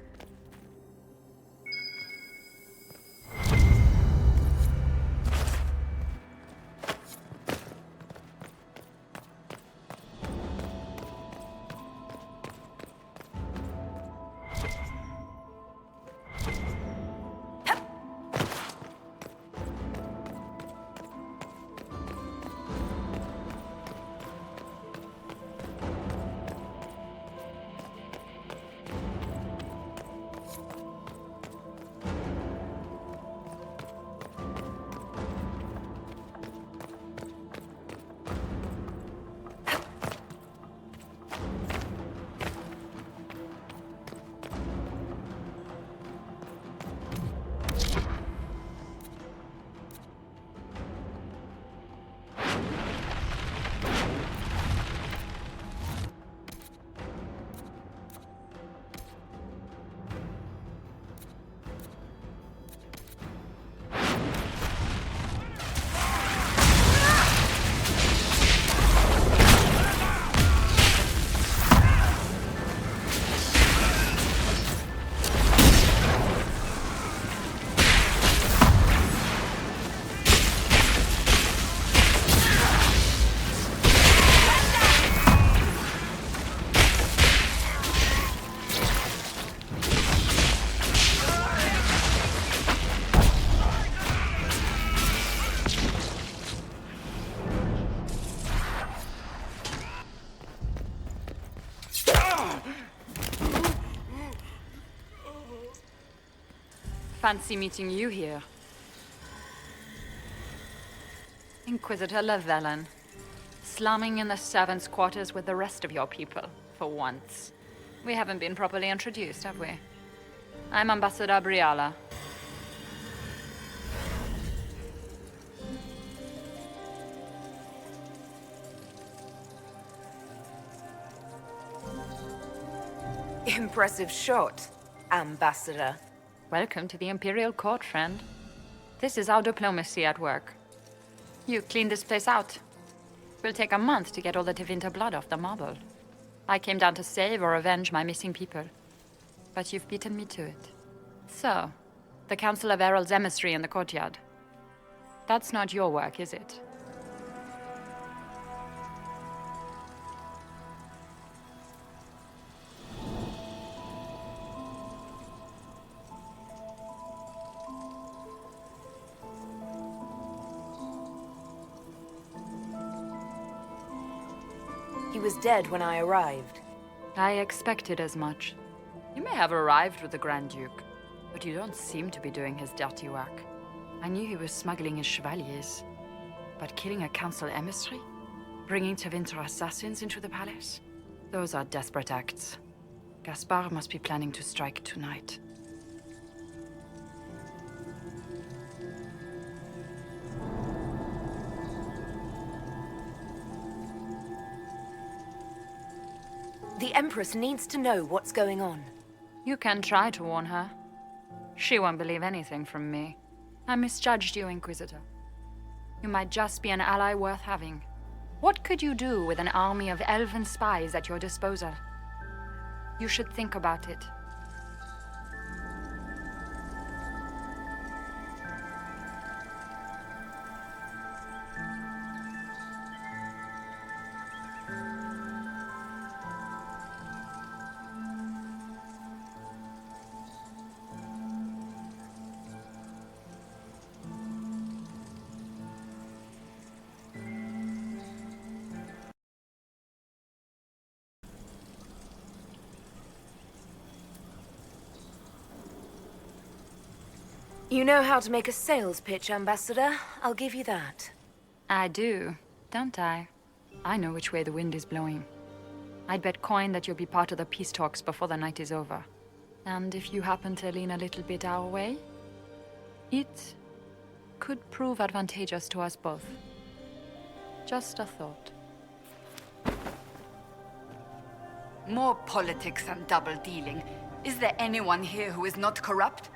Fancy meeting you here. Inquisitor Llewellyn, slumming in the servants' quarters with the rest of your people, for once. We haven't been properly introduced, have we? I'm Ambassador Briala. Impressive shot, Ambassador. Welcome to the Imperial Court, friend. This is our diplomacy at work. You clean this place out. Will take a month to get all the Tevinter blood off the marble. I came down to save or avenge my missing people. But you've beaten me to it. So, the Council of Herald's emissary in the courtyard. That's not your work, is it? He was dead when I arrived. I expected as much. You may have arrived with the Grand Duke, but you don't seem to be doing his dirty work. I knew he was smuggling his chevaliers, but killing a council emissary? Bringing Tevinter assassins into the palace? Those are desperate acts. Gaspard must be planning to strike tonight. The Empress needs to know what's going on. You can try to warn her. She won't believe anything from me. I misjudged you, Inquisitor. You might just be an ally worth having. What could you do with an army of elven spies at your disposal? You should think about it. You know how to make a sales pitch, Ambassador. I'll give you that. I do, don't I? I know which way the wind is blowing. I'd bet coin that you'll be part of the peace talks before the night is over. And if you happen to lean a little bit our way, it could prove advantageous to us both. Just a thought. More politics and double-dealing. Is there anyone here who is not corrupt?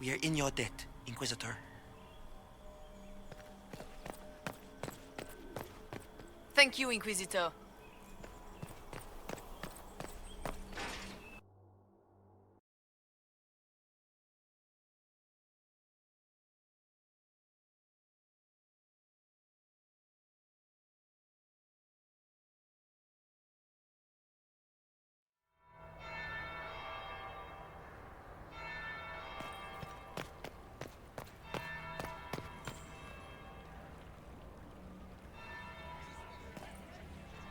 We are in your debt, Inquisitor. Thank you, Inquisitor.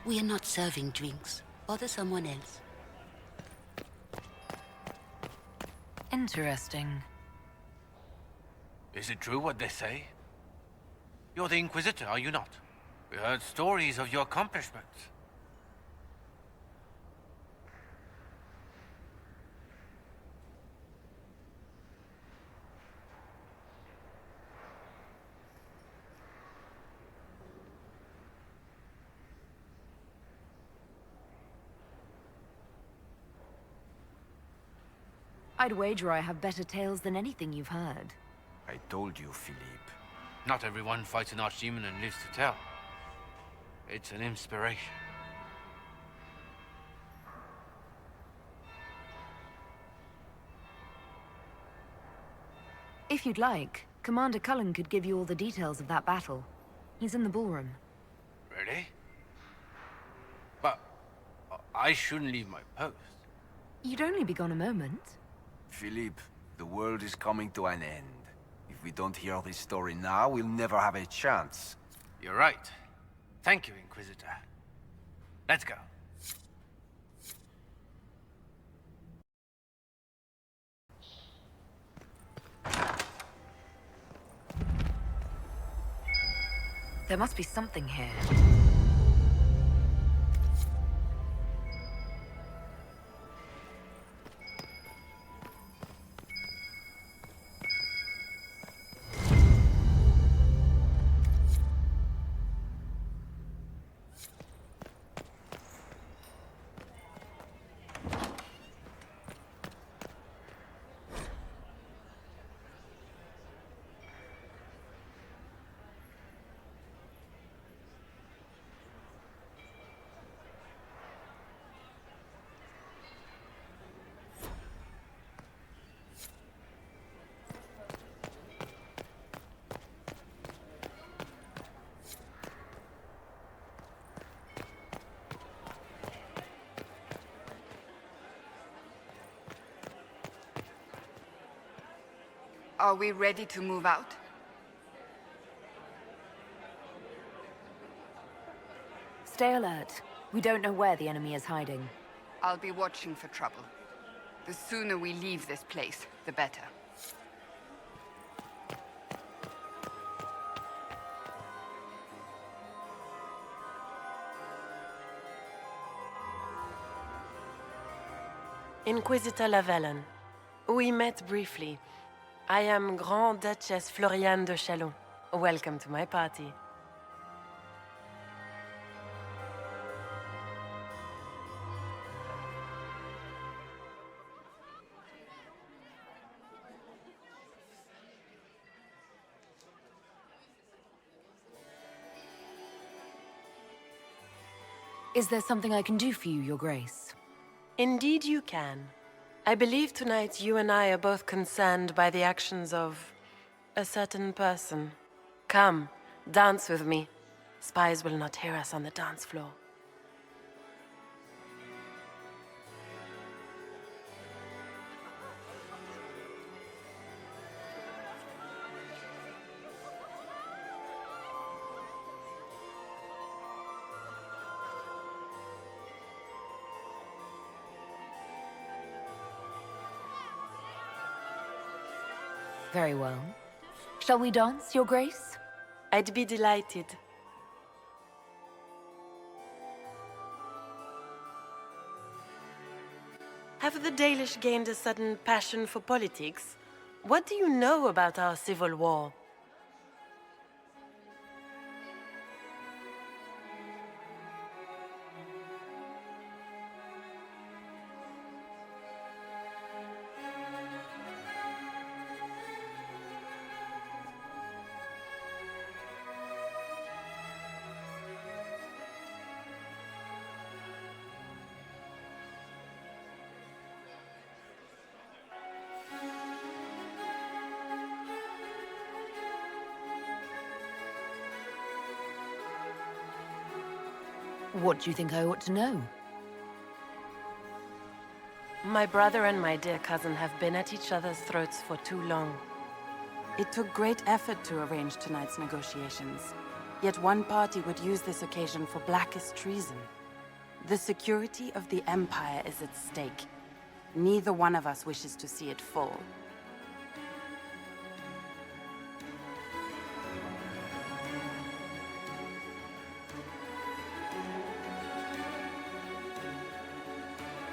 We are not serving drinks. Bother someone else. Interesting. Is it true what they say? You're the Inquisitor, are you not? We heard stories of your accomplishments. I'd wager I have better tales than anything you've heard. I told you, Philippe. Not everyone fights an archdemon and lives to tell. It's an inspiration. If you'd like, Commander Cullen could give you all the details of that battle. He's in the ballroom. Really? But I shouldn't leave my post. You'd only be gone a moment. Philippe, the world is coming to an end. If we don't hear this story now, we'll never have a chance. You're right. Thank you, Inquisitor. Let's go. There must be something here. Are we ready to move out? Stay alert. We don't know where the enemy is hiding. I'll be watching for trouble. The sooner we leave this place, the better. Inquisitor Lavellen. We met briefly. I am Grand Duchess Floriane de Chalon. Welcome to my party. Is there something I can do for you, Your Grace? Indeed you can. I believe tonight you and I are both concerned by the actions of a certain person. Come, dance with me. Spies will not hear us on the dance floor. Very well. Shall we dance, Your Grace? I'd be delighted. Have the Dalish gained a sudden passion for politics? What do you know about our civil war? What do you think I ought to know? My brother and my dear cousin have been at each other's throats for too long. It took great effort to arrange tonight's negotiations. Yet one party would use this occasion for blackest treason. The security of the Empire is at stake. Neither one of us wishes to see it fall.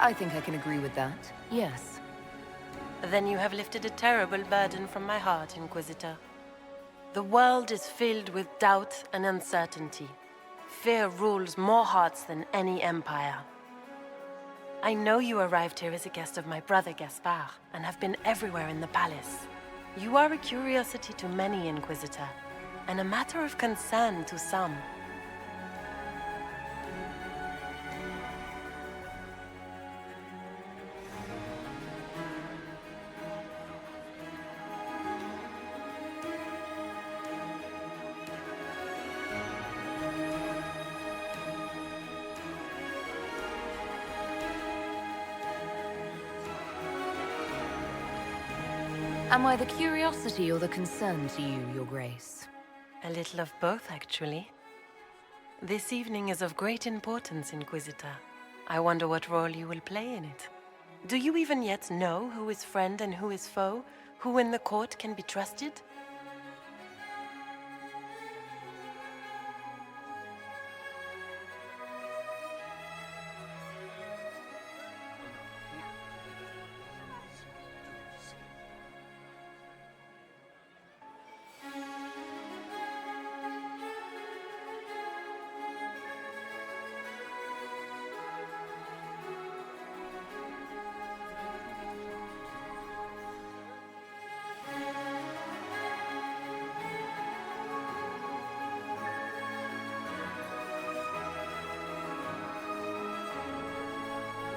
I think I can agree with that, yes. Then you have lifted a terrible burden from my heart, Inquisitor. The world is filled with doubt and uncertainty. Fear rules more hearts than any empire. I know you arrived here as a guest of my brother Gaspard, and have been everywhere in the palace. You are a curiosity to many, Inquisitor, and a matter of concern to some. Am I the curiosity or the concern to you, Your Grace? A little of both, actually. This evening is of great importance, Inquisitor. I wonder what role you will play in it. Do you even yet know who is friend and who is foe? Who in the court can be trusted?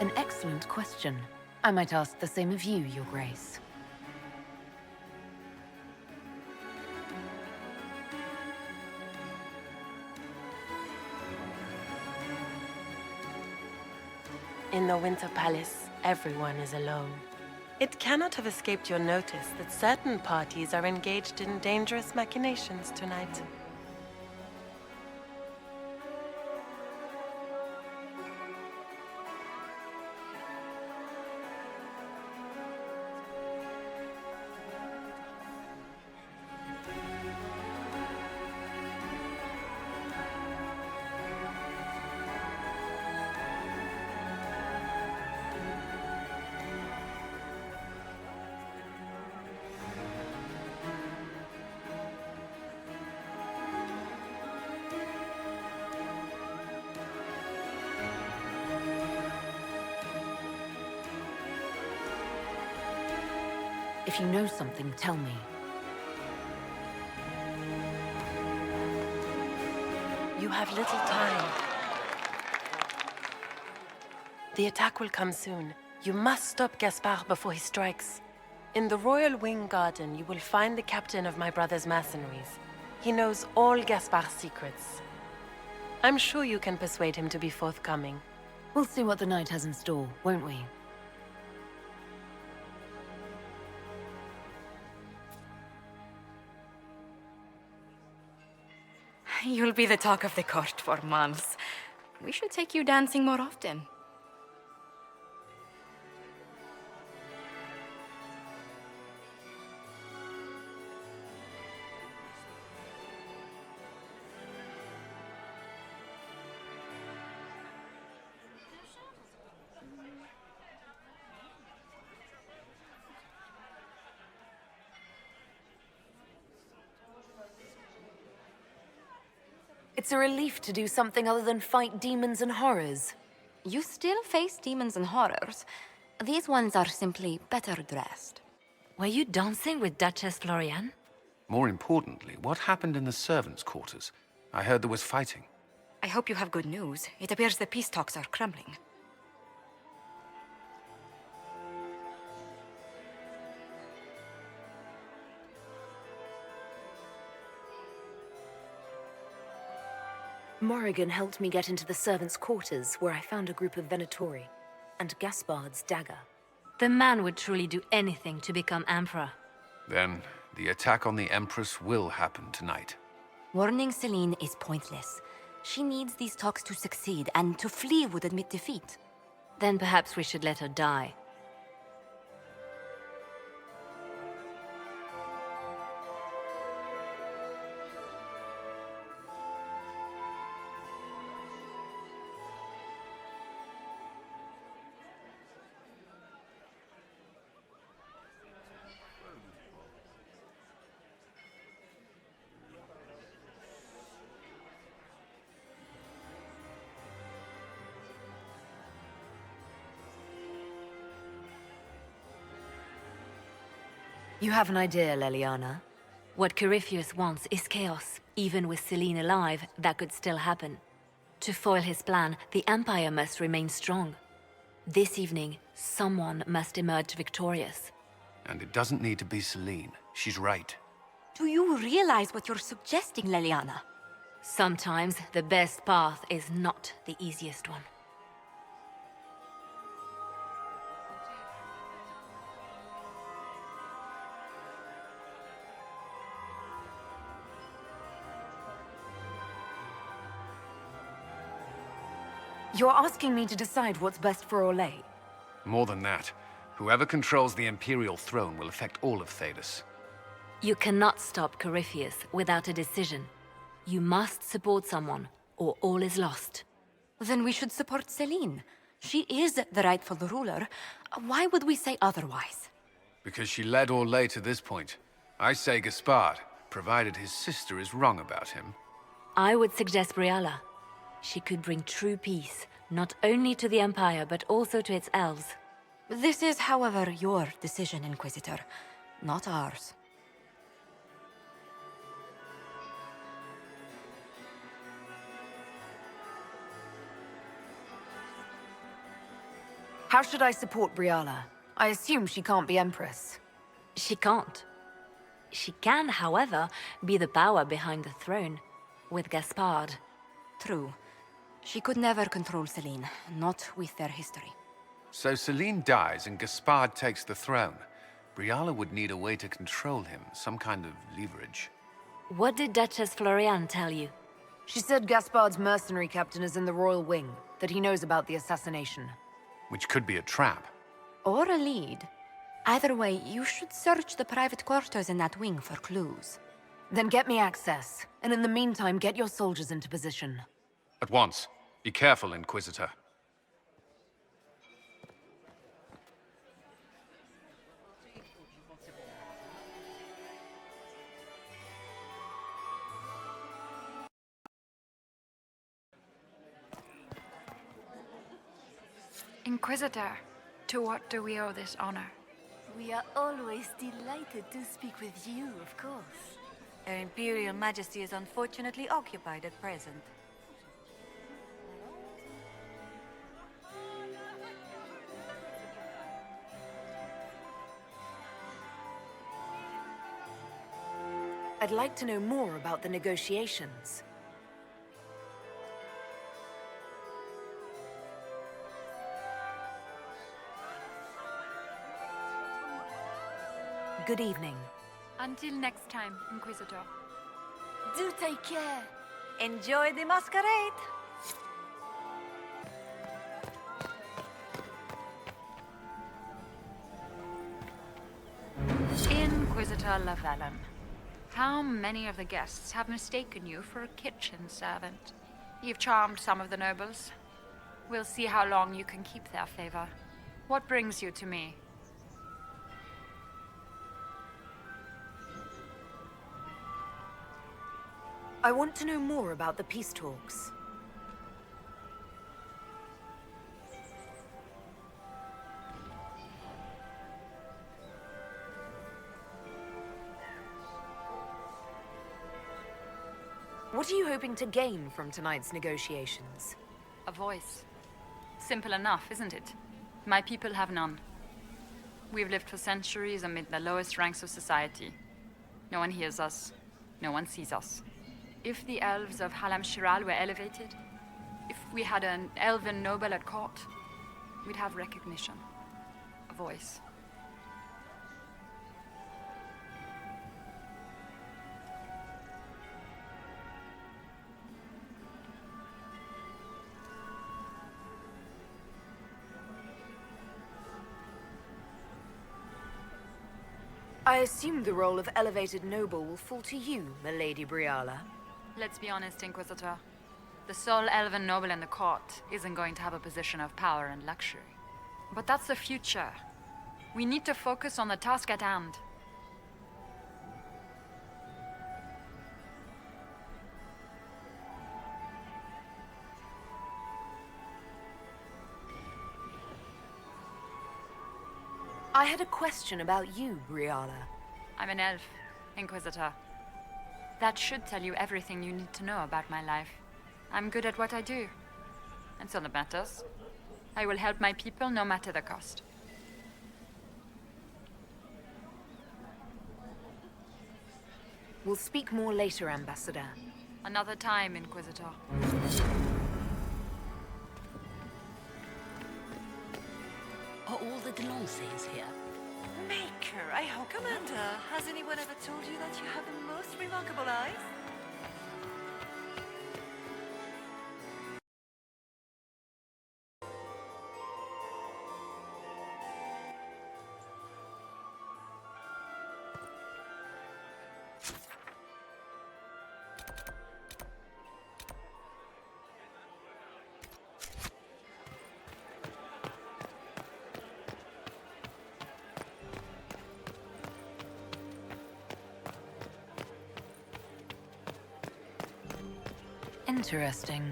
An excellent question. I might ask the same of you, Your Grace. In the Winter Palace, everyone is alone. It cannot have escaped your notice that certain parties are engaged in dangerous machinations tonight. If you know something, tell me. You have little time. The attack will come soon. You must stop Gaspard before he strikes. In the Royal Wing Garden, you will find the captain of my brother's mercenaries. He knows all Gaspard's secrets. I'm sure you can persuade him to be forthcoming. We'll see what the night has in store, won't we? You'll be the talk of the court for months. We should take you dancing more often. It's a relief to do something other than fight demons and horrors. You still face demons and horrors. These ones are simply better dressed. Were you dancing with Duchess Florian? More importantly, what happened in the servants' quarters? I heard there was fighting. I hope you have good news. It appears the peace talks are crumbling. Morrigan helped me get into the servants' quarters, where I found a group of Venatori, and Gaspard's dagger. The man would truly do anything to become Emperor. Then, the attack on the Empress will happen tonight. Warning Celine is pointless. She needs these talks to succeed, and to flee would admit defeat. Then perhaps we should let her die. You have an idea, Leliana? What Corypheus wants is chaos. Even with Celine alive, that could still happen. To foil his plan, the Empire must remain strong. This evening, someone must emerge victorious. And it doesn't need to be Celine. She's right. Do you realize what you're suggesting, Leliana? Sometimes the best path is not the easiest one. You're asking me to decide what's best for Orlais? More than that, whoever controls the Imperial throne will affect all of Thedas. You cannot stop Corypheus without a decision. You must support someone, or all is lost. Then we should support Celine. She is the rightful ruler. Why would we say otherwise? Because she led Orlais to this point. I say Gaspard, provided his sister is wrong about him. I would suggest Briala. She could bring true peace, not only to the Empire, but also to its elves. This is, however, your decision, Inquisitor, not ours. How should I support Briala? I assume she can't be Empress. She can't. She can, however, be the power behind the throne, with Gaspard. True. She could never control Celine, not with their history. So Celine dies and Gaspard takes the throne. Briala would need a way to control him, some kind of leverage. What did Duchess Floriane tell you? She said Gaspard's mercenary captain is in the royal wing, that he knows about the assassination. Which could be a trap. Or a lead. Either way, you should search the private quarters in that wing for clues. Then get me access, and in the meantime, get your soldiers into position. At once. Be careful, Inquisitor. Inquisitor, to what do we owe this honor? We are always delighted to speak with you, of course. Her Imperial Majesty is unfortunately occupied at present. I'd like to know more about the negotiations. Good evening. Until next time, Inquisitor. Do take care. Enjoy the masquerade! Inquisitor Lavalin, how many of the guests have mistaken you for a kitchen servant? You've charmed some of the nobles. We'll see how long you can keep their favor. What brings you to me? I want to know more about the peace talks. What are you hoping to gain from tonight's negotiations? A voice. Simple enough, isn't it? My people have none. We've lived for centuries amid the lowest ranks of society. No one hears us. No one sees us. If the elves of Halam Shiral were elevated, if we had an elven noble at court, we'd have recognition, a voice. I assume the role of elevated noble will fall to you, Milady Briala. Let's be honest, Inquisitor. The sole elven noble in the court isn't going to have a position of power and luxury. But that's the future. We need to focus on the task at hand. I had a question about you, Briala. I'm an elf, Inquisitor. That should tell you everything you need to know about my life. I'm good at what I do. That's all that matters. I will help my people no matter the cost. We'll speak more later, Ambassador. Another time, Inquisitor. Are all the Delancés here? Maker, I hope. Commander, has anyone ever told you that you have the most remarkable eyes? Interesting.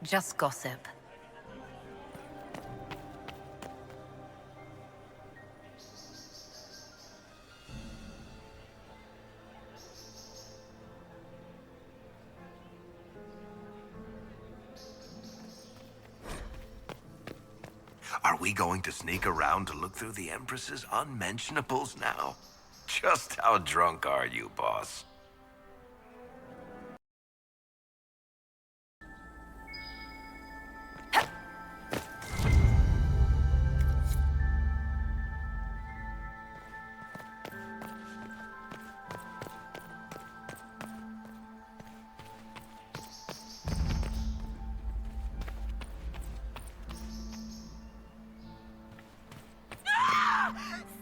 Just gossip. Are we going to sneak around to look through the Empress's unmentionables now? Just how drunk are you, boss?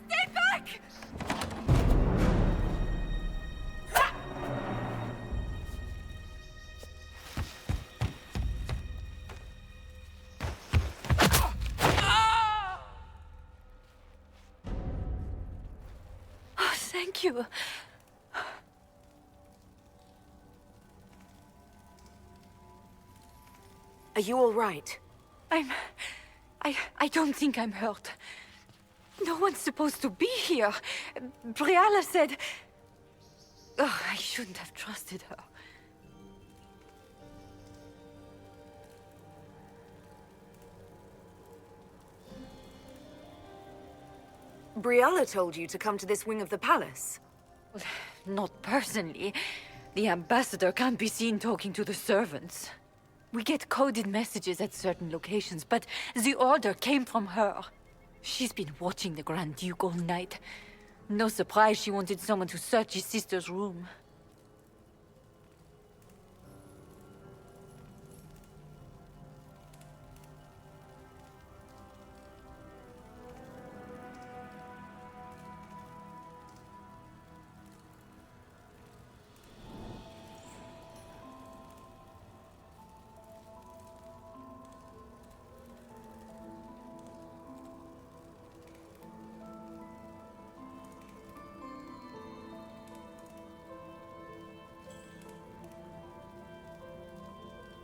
Stay back! Oh, thank you. Are you all right? I don't think I'm hurt. No one's supposed to be here. Briala said... Oh, I shouldn't have trusted her. Briala told you to come to this wing of the palace. Well, not personally. The ambassador can't be seen talking to the servants. We get coded messages at certain locations, but the order came from her. She's been watching the Grand Duke all night. No surprise she wanted someone to search his sister's room.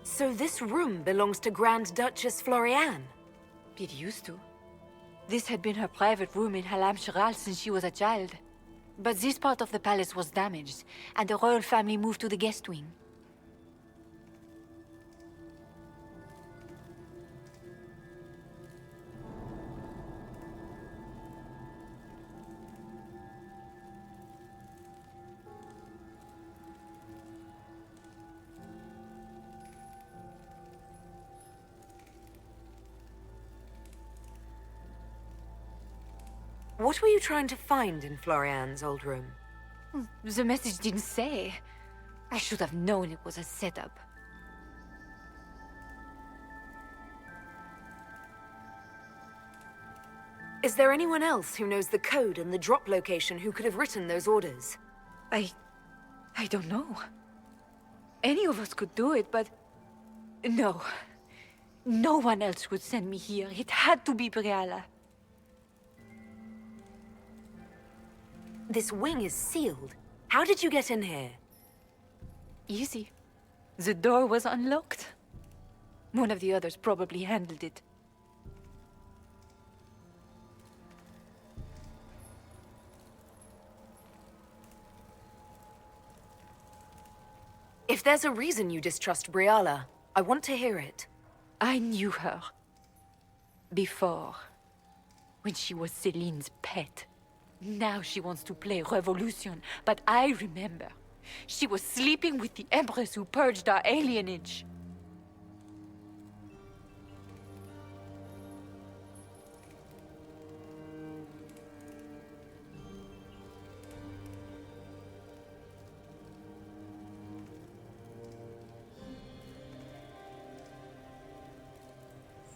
So this room belongs to Grand Duchess Floriane? It used to. This had been her private room in Halam Shiral since she was a child. But this part of the palace was damaged, and the royal family moved to the guest wing. What were you trying to find in Florian's old room? The message didn't say. I should have known it was a setup. Is there anyone else who knows the code and the drop location who could have written those orders? I don't know. Any of us could do it, but... No. No one else would send me here. It had to be Briala. This wing is sealed. How did you get in here? Easy. The door was unlocked. One of the others probably handled it. If there's a reason you distrust Briala, I want to hear it. I knew her. Before. When she was Celine's pet. Now she wants to play Revolution, but I remember. She was sleeping with the Empress who purged our alienage.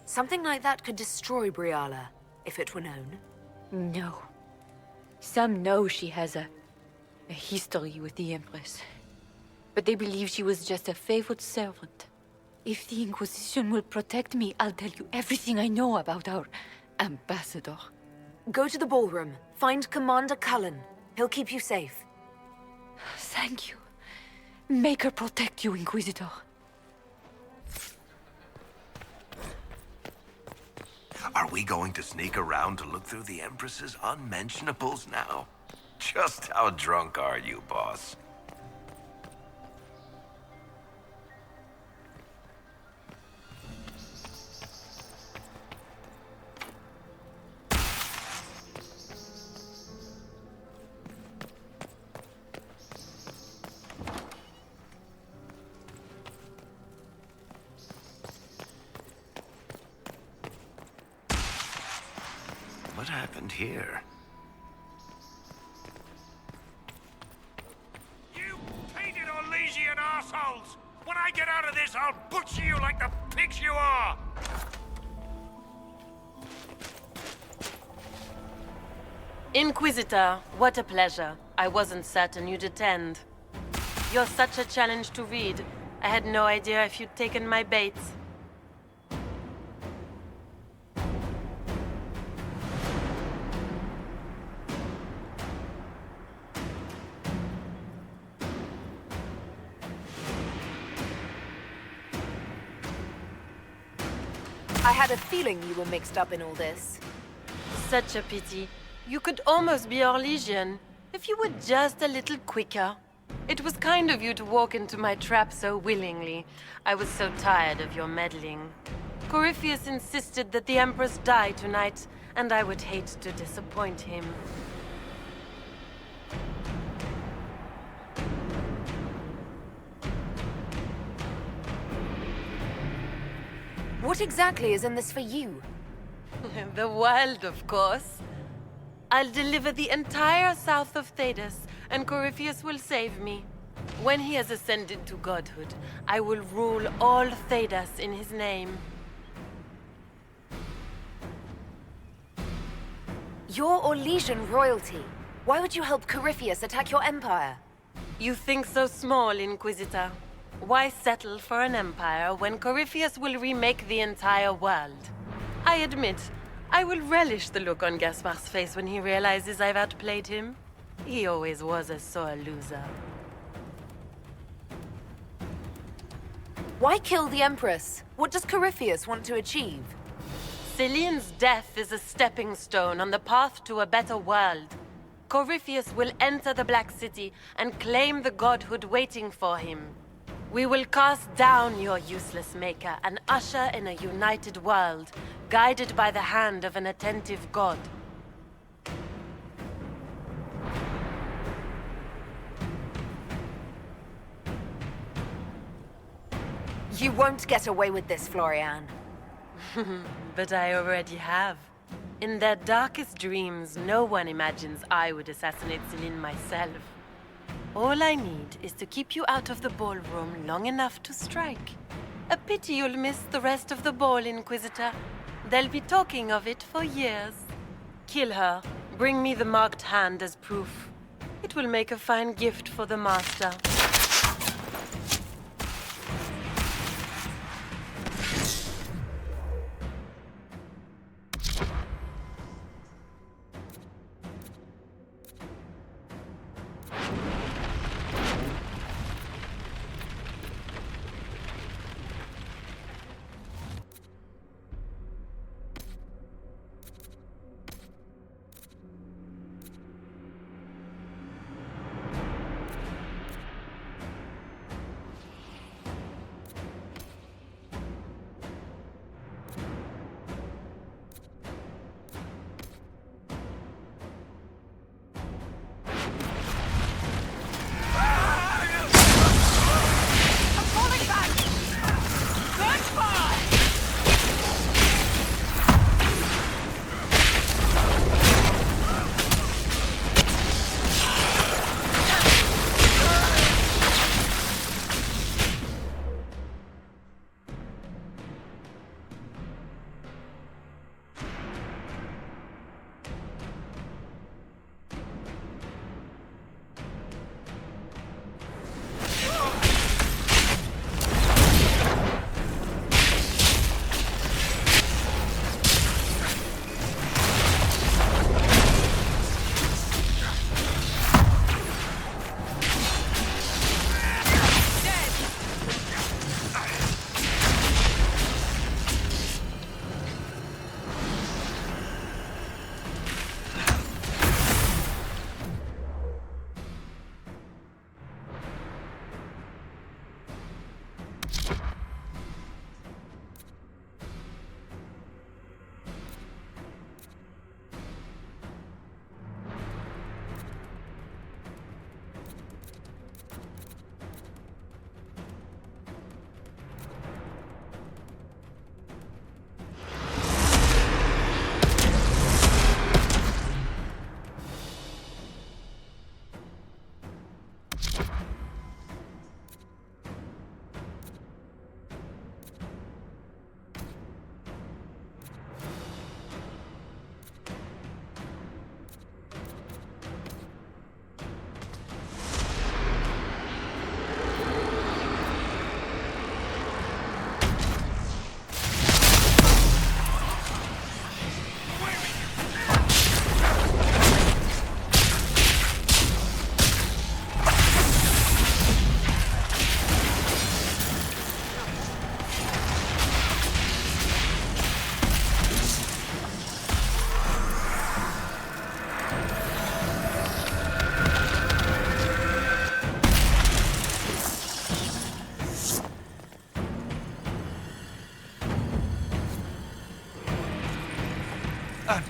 Something like that could destroy Briala, if it were known. No. Some know she has a history with the Empress. But they believe she was just a favored servant. If the Inquisition will protect me, I'll tell you everything I know about our ambassador. Go to the ballroom. Find Commander Cullen. He'll keep you safe. Thank you. Make her protect you, Inquisitor. Are we going to sneak around to look through the Empress's unmentionables now? Just how drunk are you, boss? What happened here? You painted Orlesian assholes! When I get out of this, I'll butcher you like the pigs you are! Inquisitor, what a pleasure. I wasn't certain you'd attend. You're such a challenge to read. I had no idea if you'd taken my bait. I had a feeling you were mixed up in all this. Such a pity. You could almost be Orlesian, if you were just a little quicker. It was kind of you to walk into my trap so willingly. I was so tired of your meddling. Corypheus insisted that the Empress die tonight, and I would hate to disappoint him. What exactly is in this for you? The wild, of course. I'll deliver the entire south of Thedas, and Corypheus will save me. When he has ascended to godhood, I will rule all Thedas in his name. You're Orlesian royalty. Why would you help Corypheus attack your empire? You think so small, Inquisitor. Why settle for an empire when Corypheus will remake the entire world? I admit, I will relish the look on Gaspar's face when he realizes I've outplayed him. He always was a sore loser. Why kill the Empress? What does Corypheus want to achieve? Celine's death is a stepping stone on the path to a better world. Corypheus will enter the Black City and claim the godhood waiting for him. We will cast down your useless maker and usher in a united world, guided by the hand of an attentive god. You won't get away with this, Florian. But I already have. In their darkest dreams, no one imagines I would assassinate Celine myself. All I need is to keep you out of the ballroom long enough to strike. A pity you'll miss the rest of the ball, Inquisitor. They'll be talking of it for years. Kill her. Bring me the marked hand as proof. It will make a fine gift for the Master.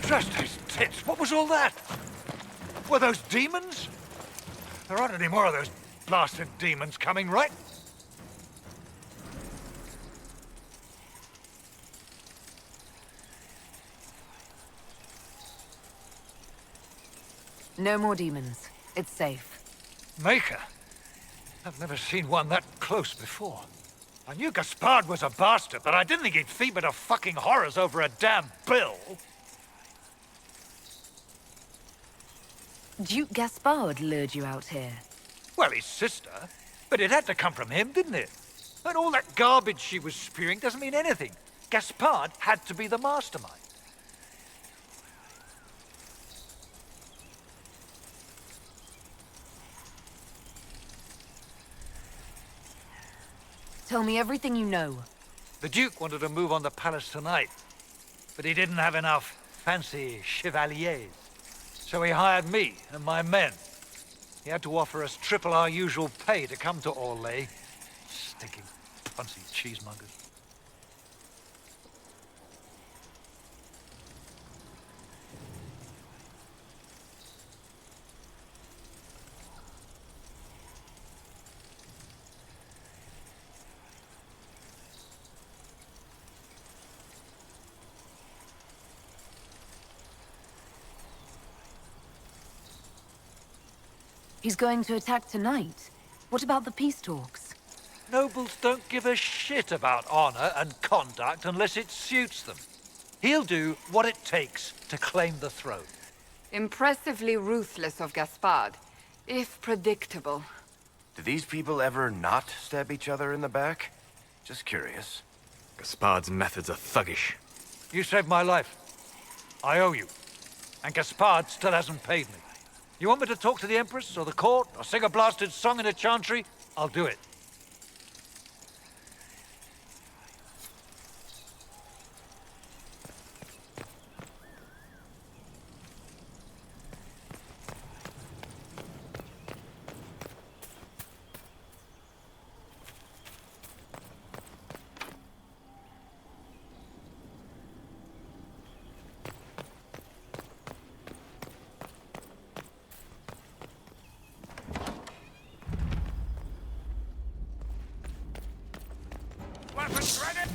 Trust those tits. What was all that? Were those demons? There aren't any more of those blasted demons coming, right? No more demons. It's safe. Maker? I've never seen one that close before. I knew Gaspard was a bastard, but I didn't think he'd feed me to fucking horrors over a damn bill. Duke Gaspard lured you out here. Well, his sister. But it had to come from him, didn't it? And all that garbage she was spewing doesn't mean anything. Gaspard had to be the mastermind. Tell me everything you know. The Duke wanted to move on the palace tonight, but he didn't have enough fancy chevaliers. So he hired me and my men. He had to offer us triple our usual pay to come to Hola. Stinking, punsy cheesemongers. He's going to attack tonight. What about the peace talks? Nobles don't give a shit about honor and conduct unless it suits them. He'll do what it takes to claim the throne. Impressively ruthless of Gaspard, if predictable. Do these people ever not stab each other in the back? Just curious. Gaspard's methods are thuggish. You saved my life. I owe you. And Gaspard still hasn't paid me. You want me to talk to the Empress or the court or sing a blasted song in a chantry? I'll do it. Weapons ready!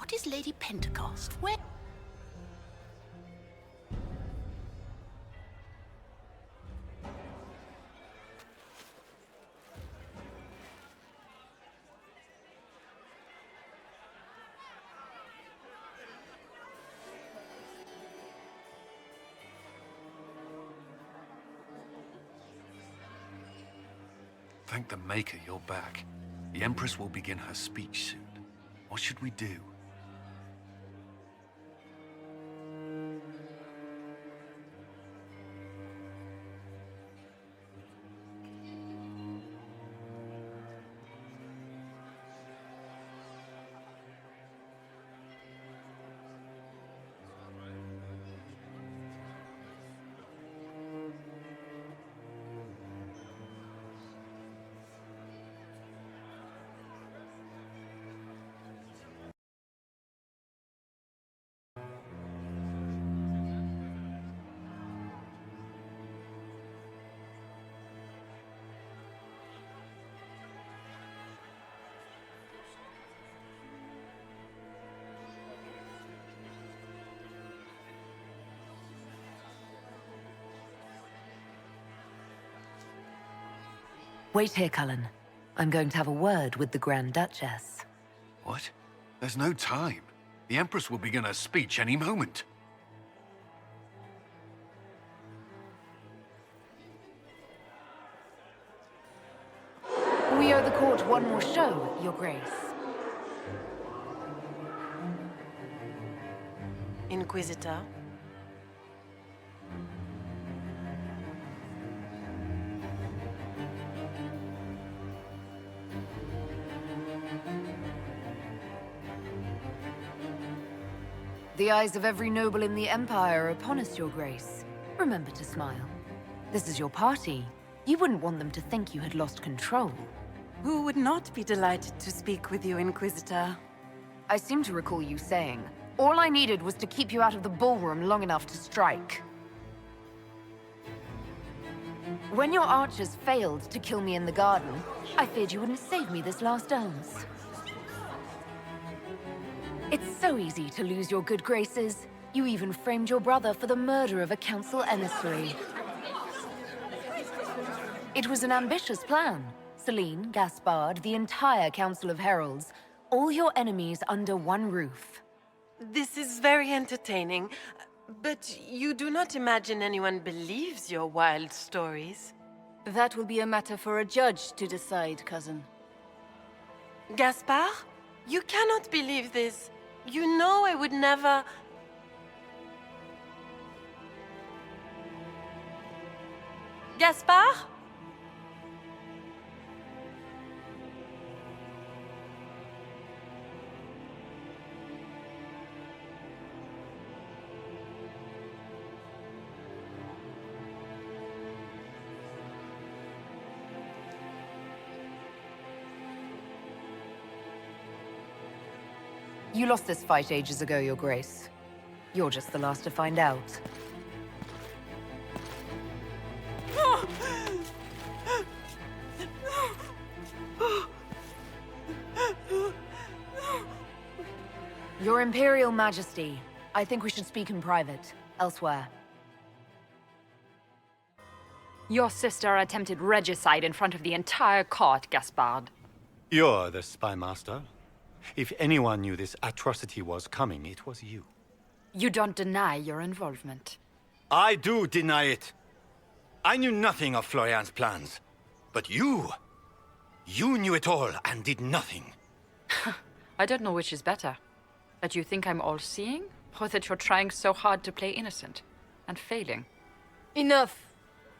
What is Lady Pentecost? Where? Thank the Maker you're back. The Empress will begin her speech soon. What should we do? Wait here, Cullen. I'm going to have a word with the Grand Duchess. What? There's no time. The Empress will begin her speech any moment. We owe the court one more show, Your Grace. Inquisitor? The eyes of every noble in the Empire are upon us, Your Grace. Remember to smile. This is your party. You wouldn't want them to think you had lost control. Who would not be delighted to speak with you, Inquisitor? I seem to recall you saying, all I needed was to keep you out of the ballroom long enough to strike. When your archers failed to kill me in the garden, I feared you wouldn't save me this last dance. It's so easy to lose your good graces. You even framed your brother for the murder of a council emissary. It was an ambitious plan. Celine, Gaspard, the entire Council of Heralds, all your enemies under one roof. This is very entertaining, but you do not imagine anyone believes your wild stories? That will be a matter for a judge to decide, cousin. Gaspard? You cannot believe this. You know I would never... Gaspard? You lost this fight ages ago, Your Grace. You're just the last to find out. Your Imperial Majesty, I think we should speak in private, elsewhere. Your sister attempted regicide in front of the entire court, Gaspard. You're the spy master. If anyone knew this atrocity was coming, it was you. You don't deny your involvement. I do deny it. I knew nothing of Florian's plans. But you knew it all and did nothing. I don't know which is better. That you think I'm all-seeing, or that you're trying so hard to play innocent and failing. Enough.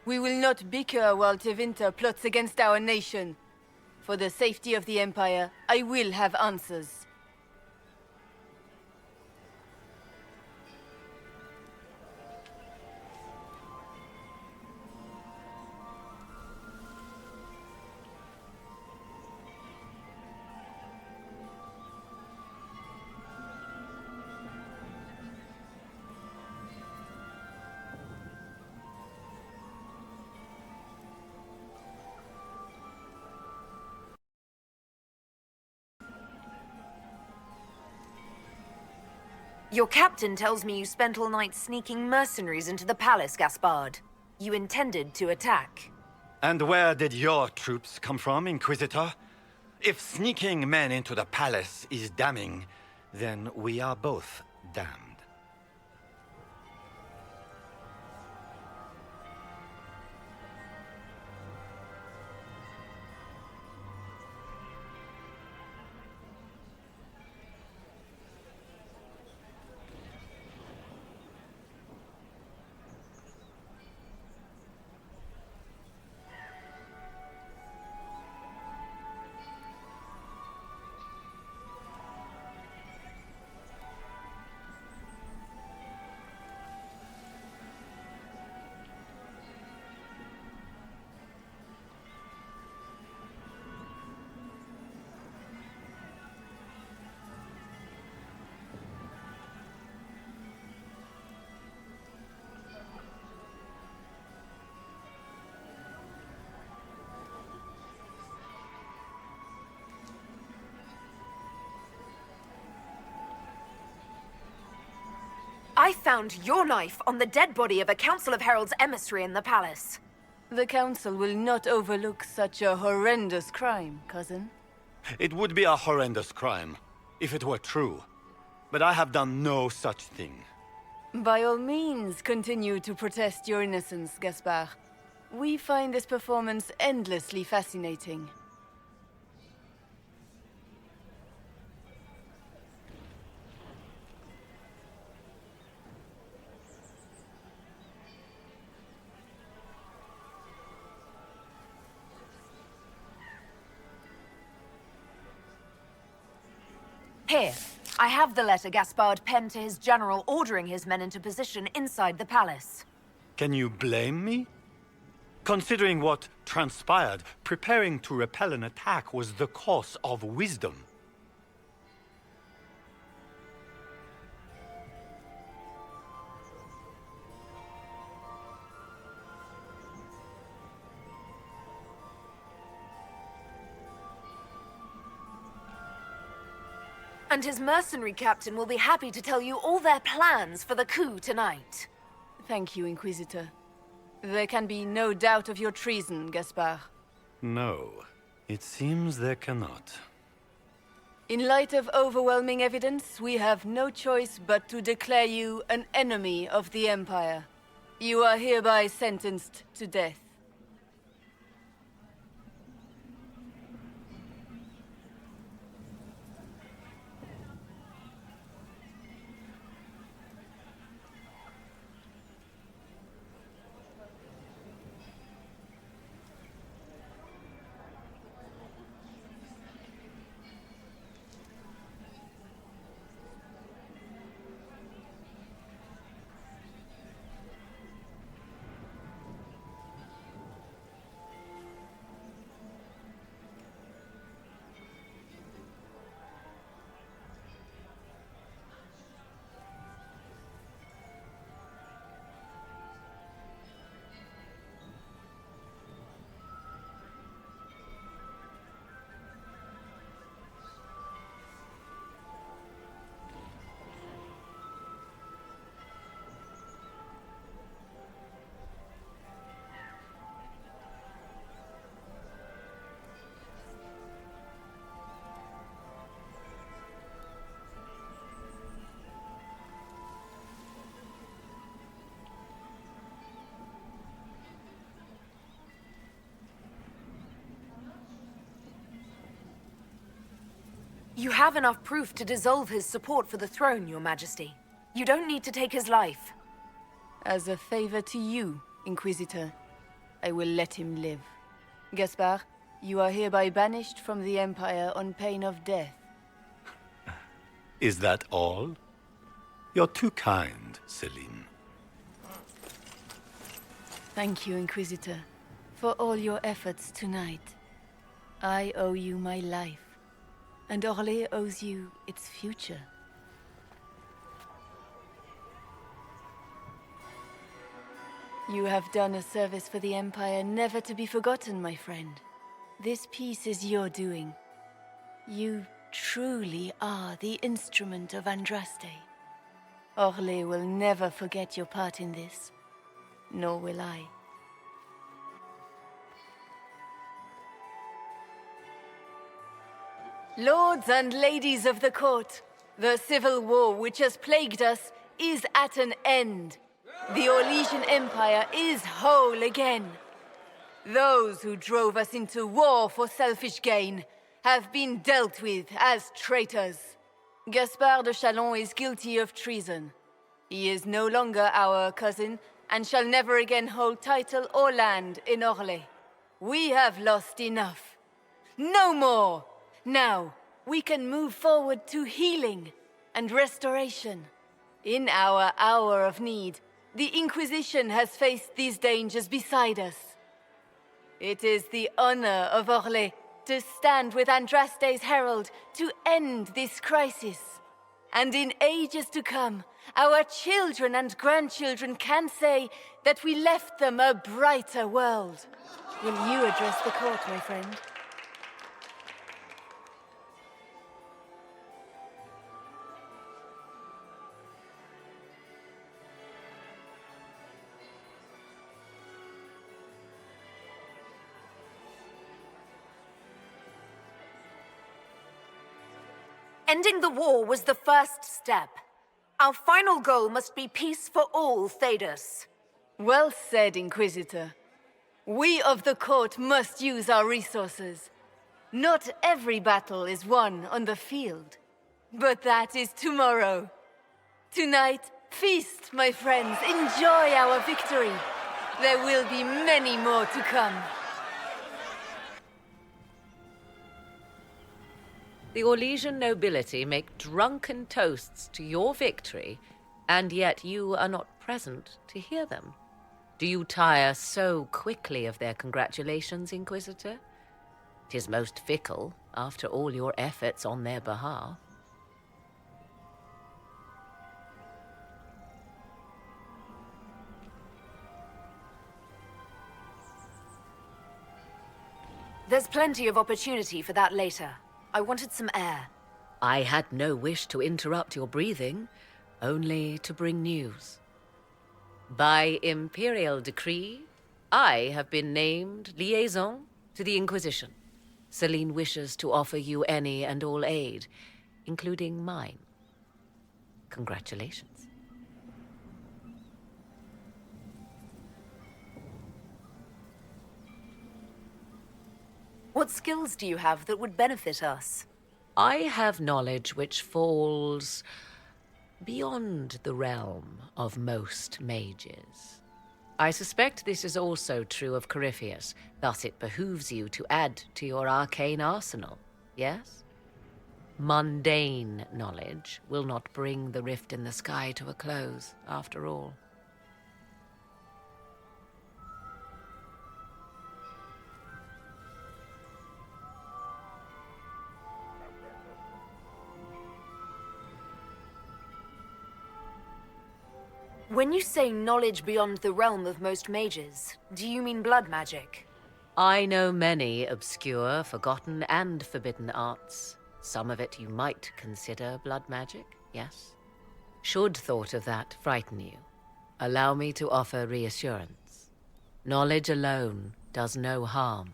We will not bicker while Tevinter plots against our nation. For the safety of the Empire, I will have answers. Your captain tells me you spent all night sneaking mercenaries into the palace, Gaspard. You intended to attack. And where did your troops come from, Inquisitor? If sneaking men into the palace is damning, then we are both damned. I found your knife on the dead body of a Council of Heralds emissary in the palace. The Council will not overlook such a horrendous crime, cousin. It would be a horrendous crime, if it were true. But I have done no such thing. By all means, continue to protest your innocence, Gaspard. We find this performance endlessly fascinating. Here, I have the letter Gaspard penned to his general ordering his men into position inside the palace. Can you blame me? Considering what transpired, preparing to repel an attack was the course of wisdom. And his mercenary captain will be happy to tell you all their plans for the coup tonight. Thank you, Inquisitor. There can be no doubt of your treason, Gaspard. No, it seems there cannot. In light of overwhelming evidence, we have no choice but to declare you an enemy of the Empire. You are hereby sentenced to death. You have enough proof to dissolve his support for the throne, Your Majesty. You don't need to take his life. As a favor to you, Inquisitor, I will let him live. Gaspard, you are hereby banished from the Empire on pain of death. Is that all? You're too kind, Celine. Thank you, Inquisitor, for all your efforts tonight. I owe you my life, and Orlais owes you its future. You have done a service for the Empire never to be forgotten, my friend. This piece is your doing. You truly are the instrument of Andraste. Orlais will never forget your part in this, nor will I. Lords and ladies of the court, the civil war which has plagued us is at an end. The Orlesian Empire is whole again. Those who drove us into war for selfish gain have been dealt with as traitors. Gaspard de Chalon is guilty of treason. He is no longer our cousin and shall never again hold title or land in Orlais. We have lost enough. No more! Now, we can move forward to healing and restoration. In our hour of need, the Inquisition has faced these dangers beside us. It is the honor of Orlais to stand with Andraste's herald to end this crisis. And in ages to come, our children and grandchildren can say that we left them a brighter world. Will you address the court, my friend? Ending the war was the first step. Our final goal must be peace for all, Thedas. Well said, Inquisitor. We of the court must use our resources. Not every battle is won on the field. But that is tomorrow. Tonight, feast, my friends. Enjoy our victory. There will be many more to come. The Orlesian nobility make drunken toasts to your victory, and yet you are not present to hear them. Do you tire so quickly of their congratulations, Inquisitor? 'Tis most fickle, after all your efforts on their behalf. There's plenty of opportunity for that later. I wanted some air. I had no wish to interrupt your breathing, only to bring news. By imperial decree, I have been named liaison to the Inquisition. Celine wishes to offer you any and all aid, including mine. Congratulations. What skills do you have that would benefit us? I have knowledge which falls beyond the realm of most mages. I suspect this is also true of Corypheus, thus it behooves you to add to your arcane arsenal, yes? Mundane knowledge will not bring the rift in the sky to a close, after all. When you say knowledge beyond the realm of most mages, do you mean blood magic? I know many obscure, forgotten, and forbidden arts. Some of it you might consider blood magic, yes? Should thought of that frighten you, allow me to offer reassurance. Knowledge alone does no harm.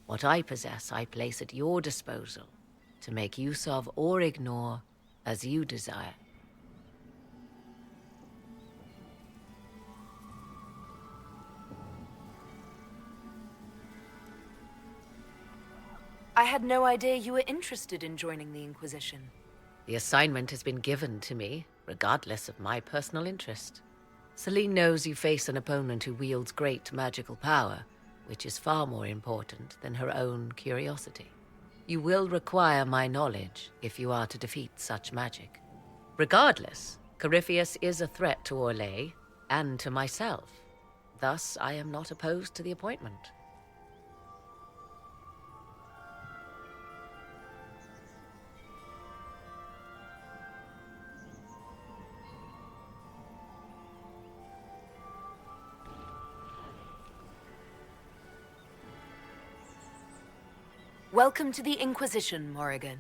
What I possess, I place at your disposal to make use of or ignore as you desire. I had no idea you were interested in joining the Inquisition. The assignment has been given to me, regardless of my personal interest. Celine knows you face an opponent who wields great magical power, which is far more important than her own curiosity. You will require my knowledge if you are to defeat such magic. Regardless, Corypheus is a threat to Orlais and to myself. Thus, I am not opposed to the appointment. Welcome to the Inquisition, Morrigan.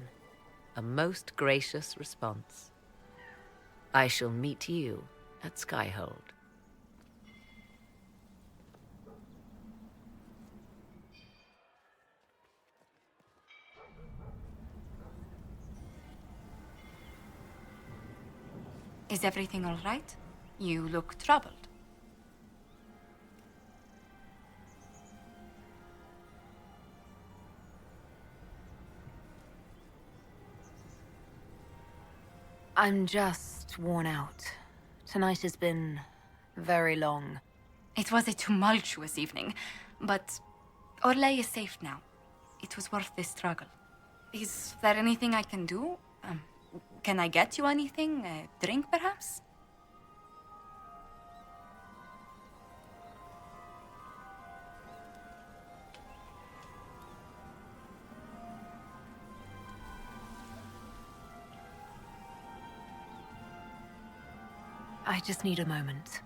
A most gracious response. I shall meet you at Skyhold. Is everything all right? You look troubled. I'm just worn out. Tonight has been very long. It was a tumultuous evening, but Orlais is safe now. It was worth the struggle. Is there anything I can do? Can I get you anything? A drink, perhaps? I just need a moment.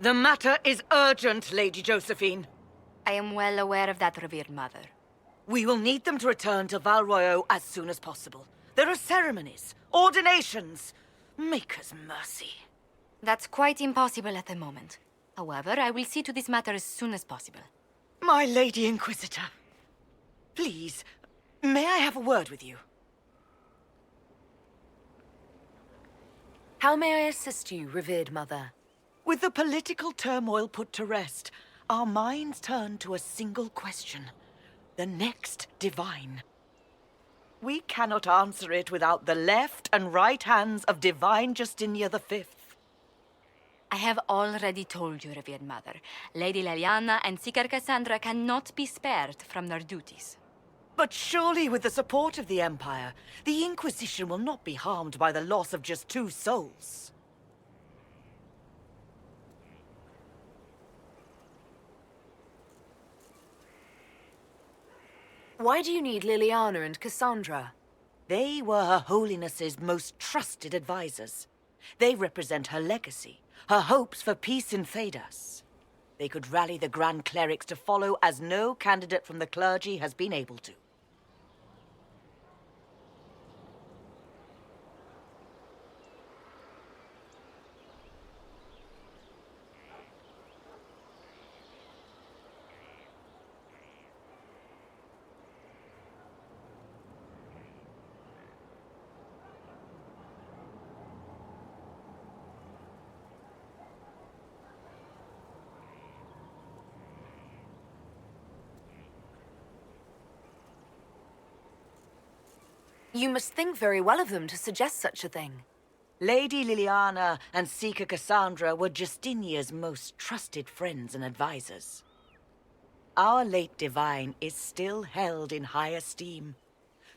The matter is urgent, Lady Josephine. I am well aware of that, revered mother. We will need them to return to Val Royeaux as soon as possible. There are ceremonies, ordinations. Maker's mercy. That's quite impossible at the moment. However, I will see to this matter as soon as possible. My Lady Inquisitor. Please, may I have a word with you? How may I assist you, revered mother? With the political turmoil put to rest, our minds turn to a single question. The next divine. We cannot answer it without the left and right hands of Divine Justinia V. I have already told you, revered mother. Lady Leliana and Seeker Cassandra cannot be spared from their duties. But surely with the support of the Empire, the Inquisition will not be harmed by the loss of just 2 souls. Why do you need Liliana and Cassandra? They were Her Holiness's most trusted advisors. They represent her legacy, her hopes for peace in Phaedas. They could rally the Grand Clerics to follow as no candidate from the clergy has been able to. You must think very well of them to suggest such a thing. Lady Liliana and Seeker Cassandra were Justinia's most trusted friends and advisors. Our late divine is still held in high esteem.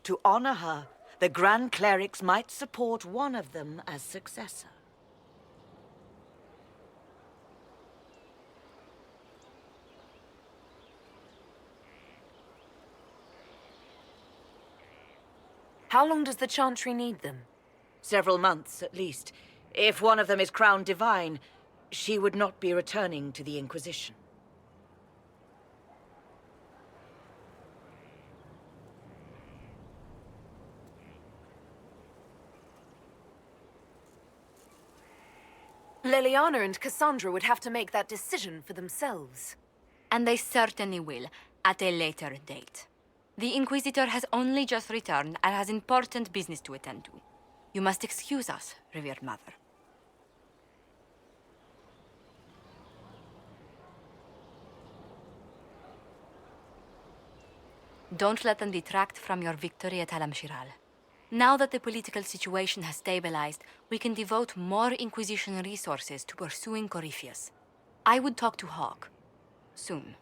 To honor her, the Grand Clerics might support one of them as successor. How long does the Chantry need them? Several months, at least. If one of them is crowned divine, she would not be returning to the Inquisition. Liliana and Cassandra would have to make that decision for themselves. And they certainly will, at a later date. The Inquisitor has only just returned and has important business to attend to. You must excuse us, revered mother. Don't let them detract from your victory at Alam-Shiral. Now that the political situation has stabilized, we can devote more Inquisition resources to pursuing Corypheus. I would talk to Hawke. Soon.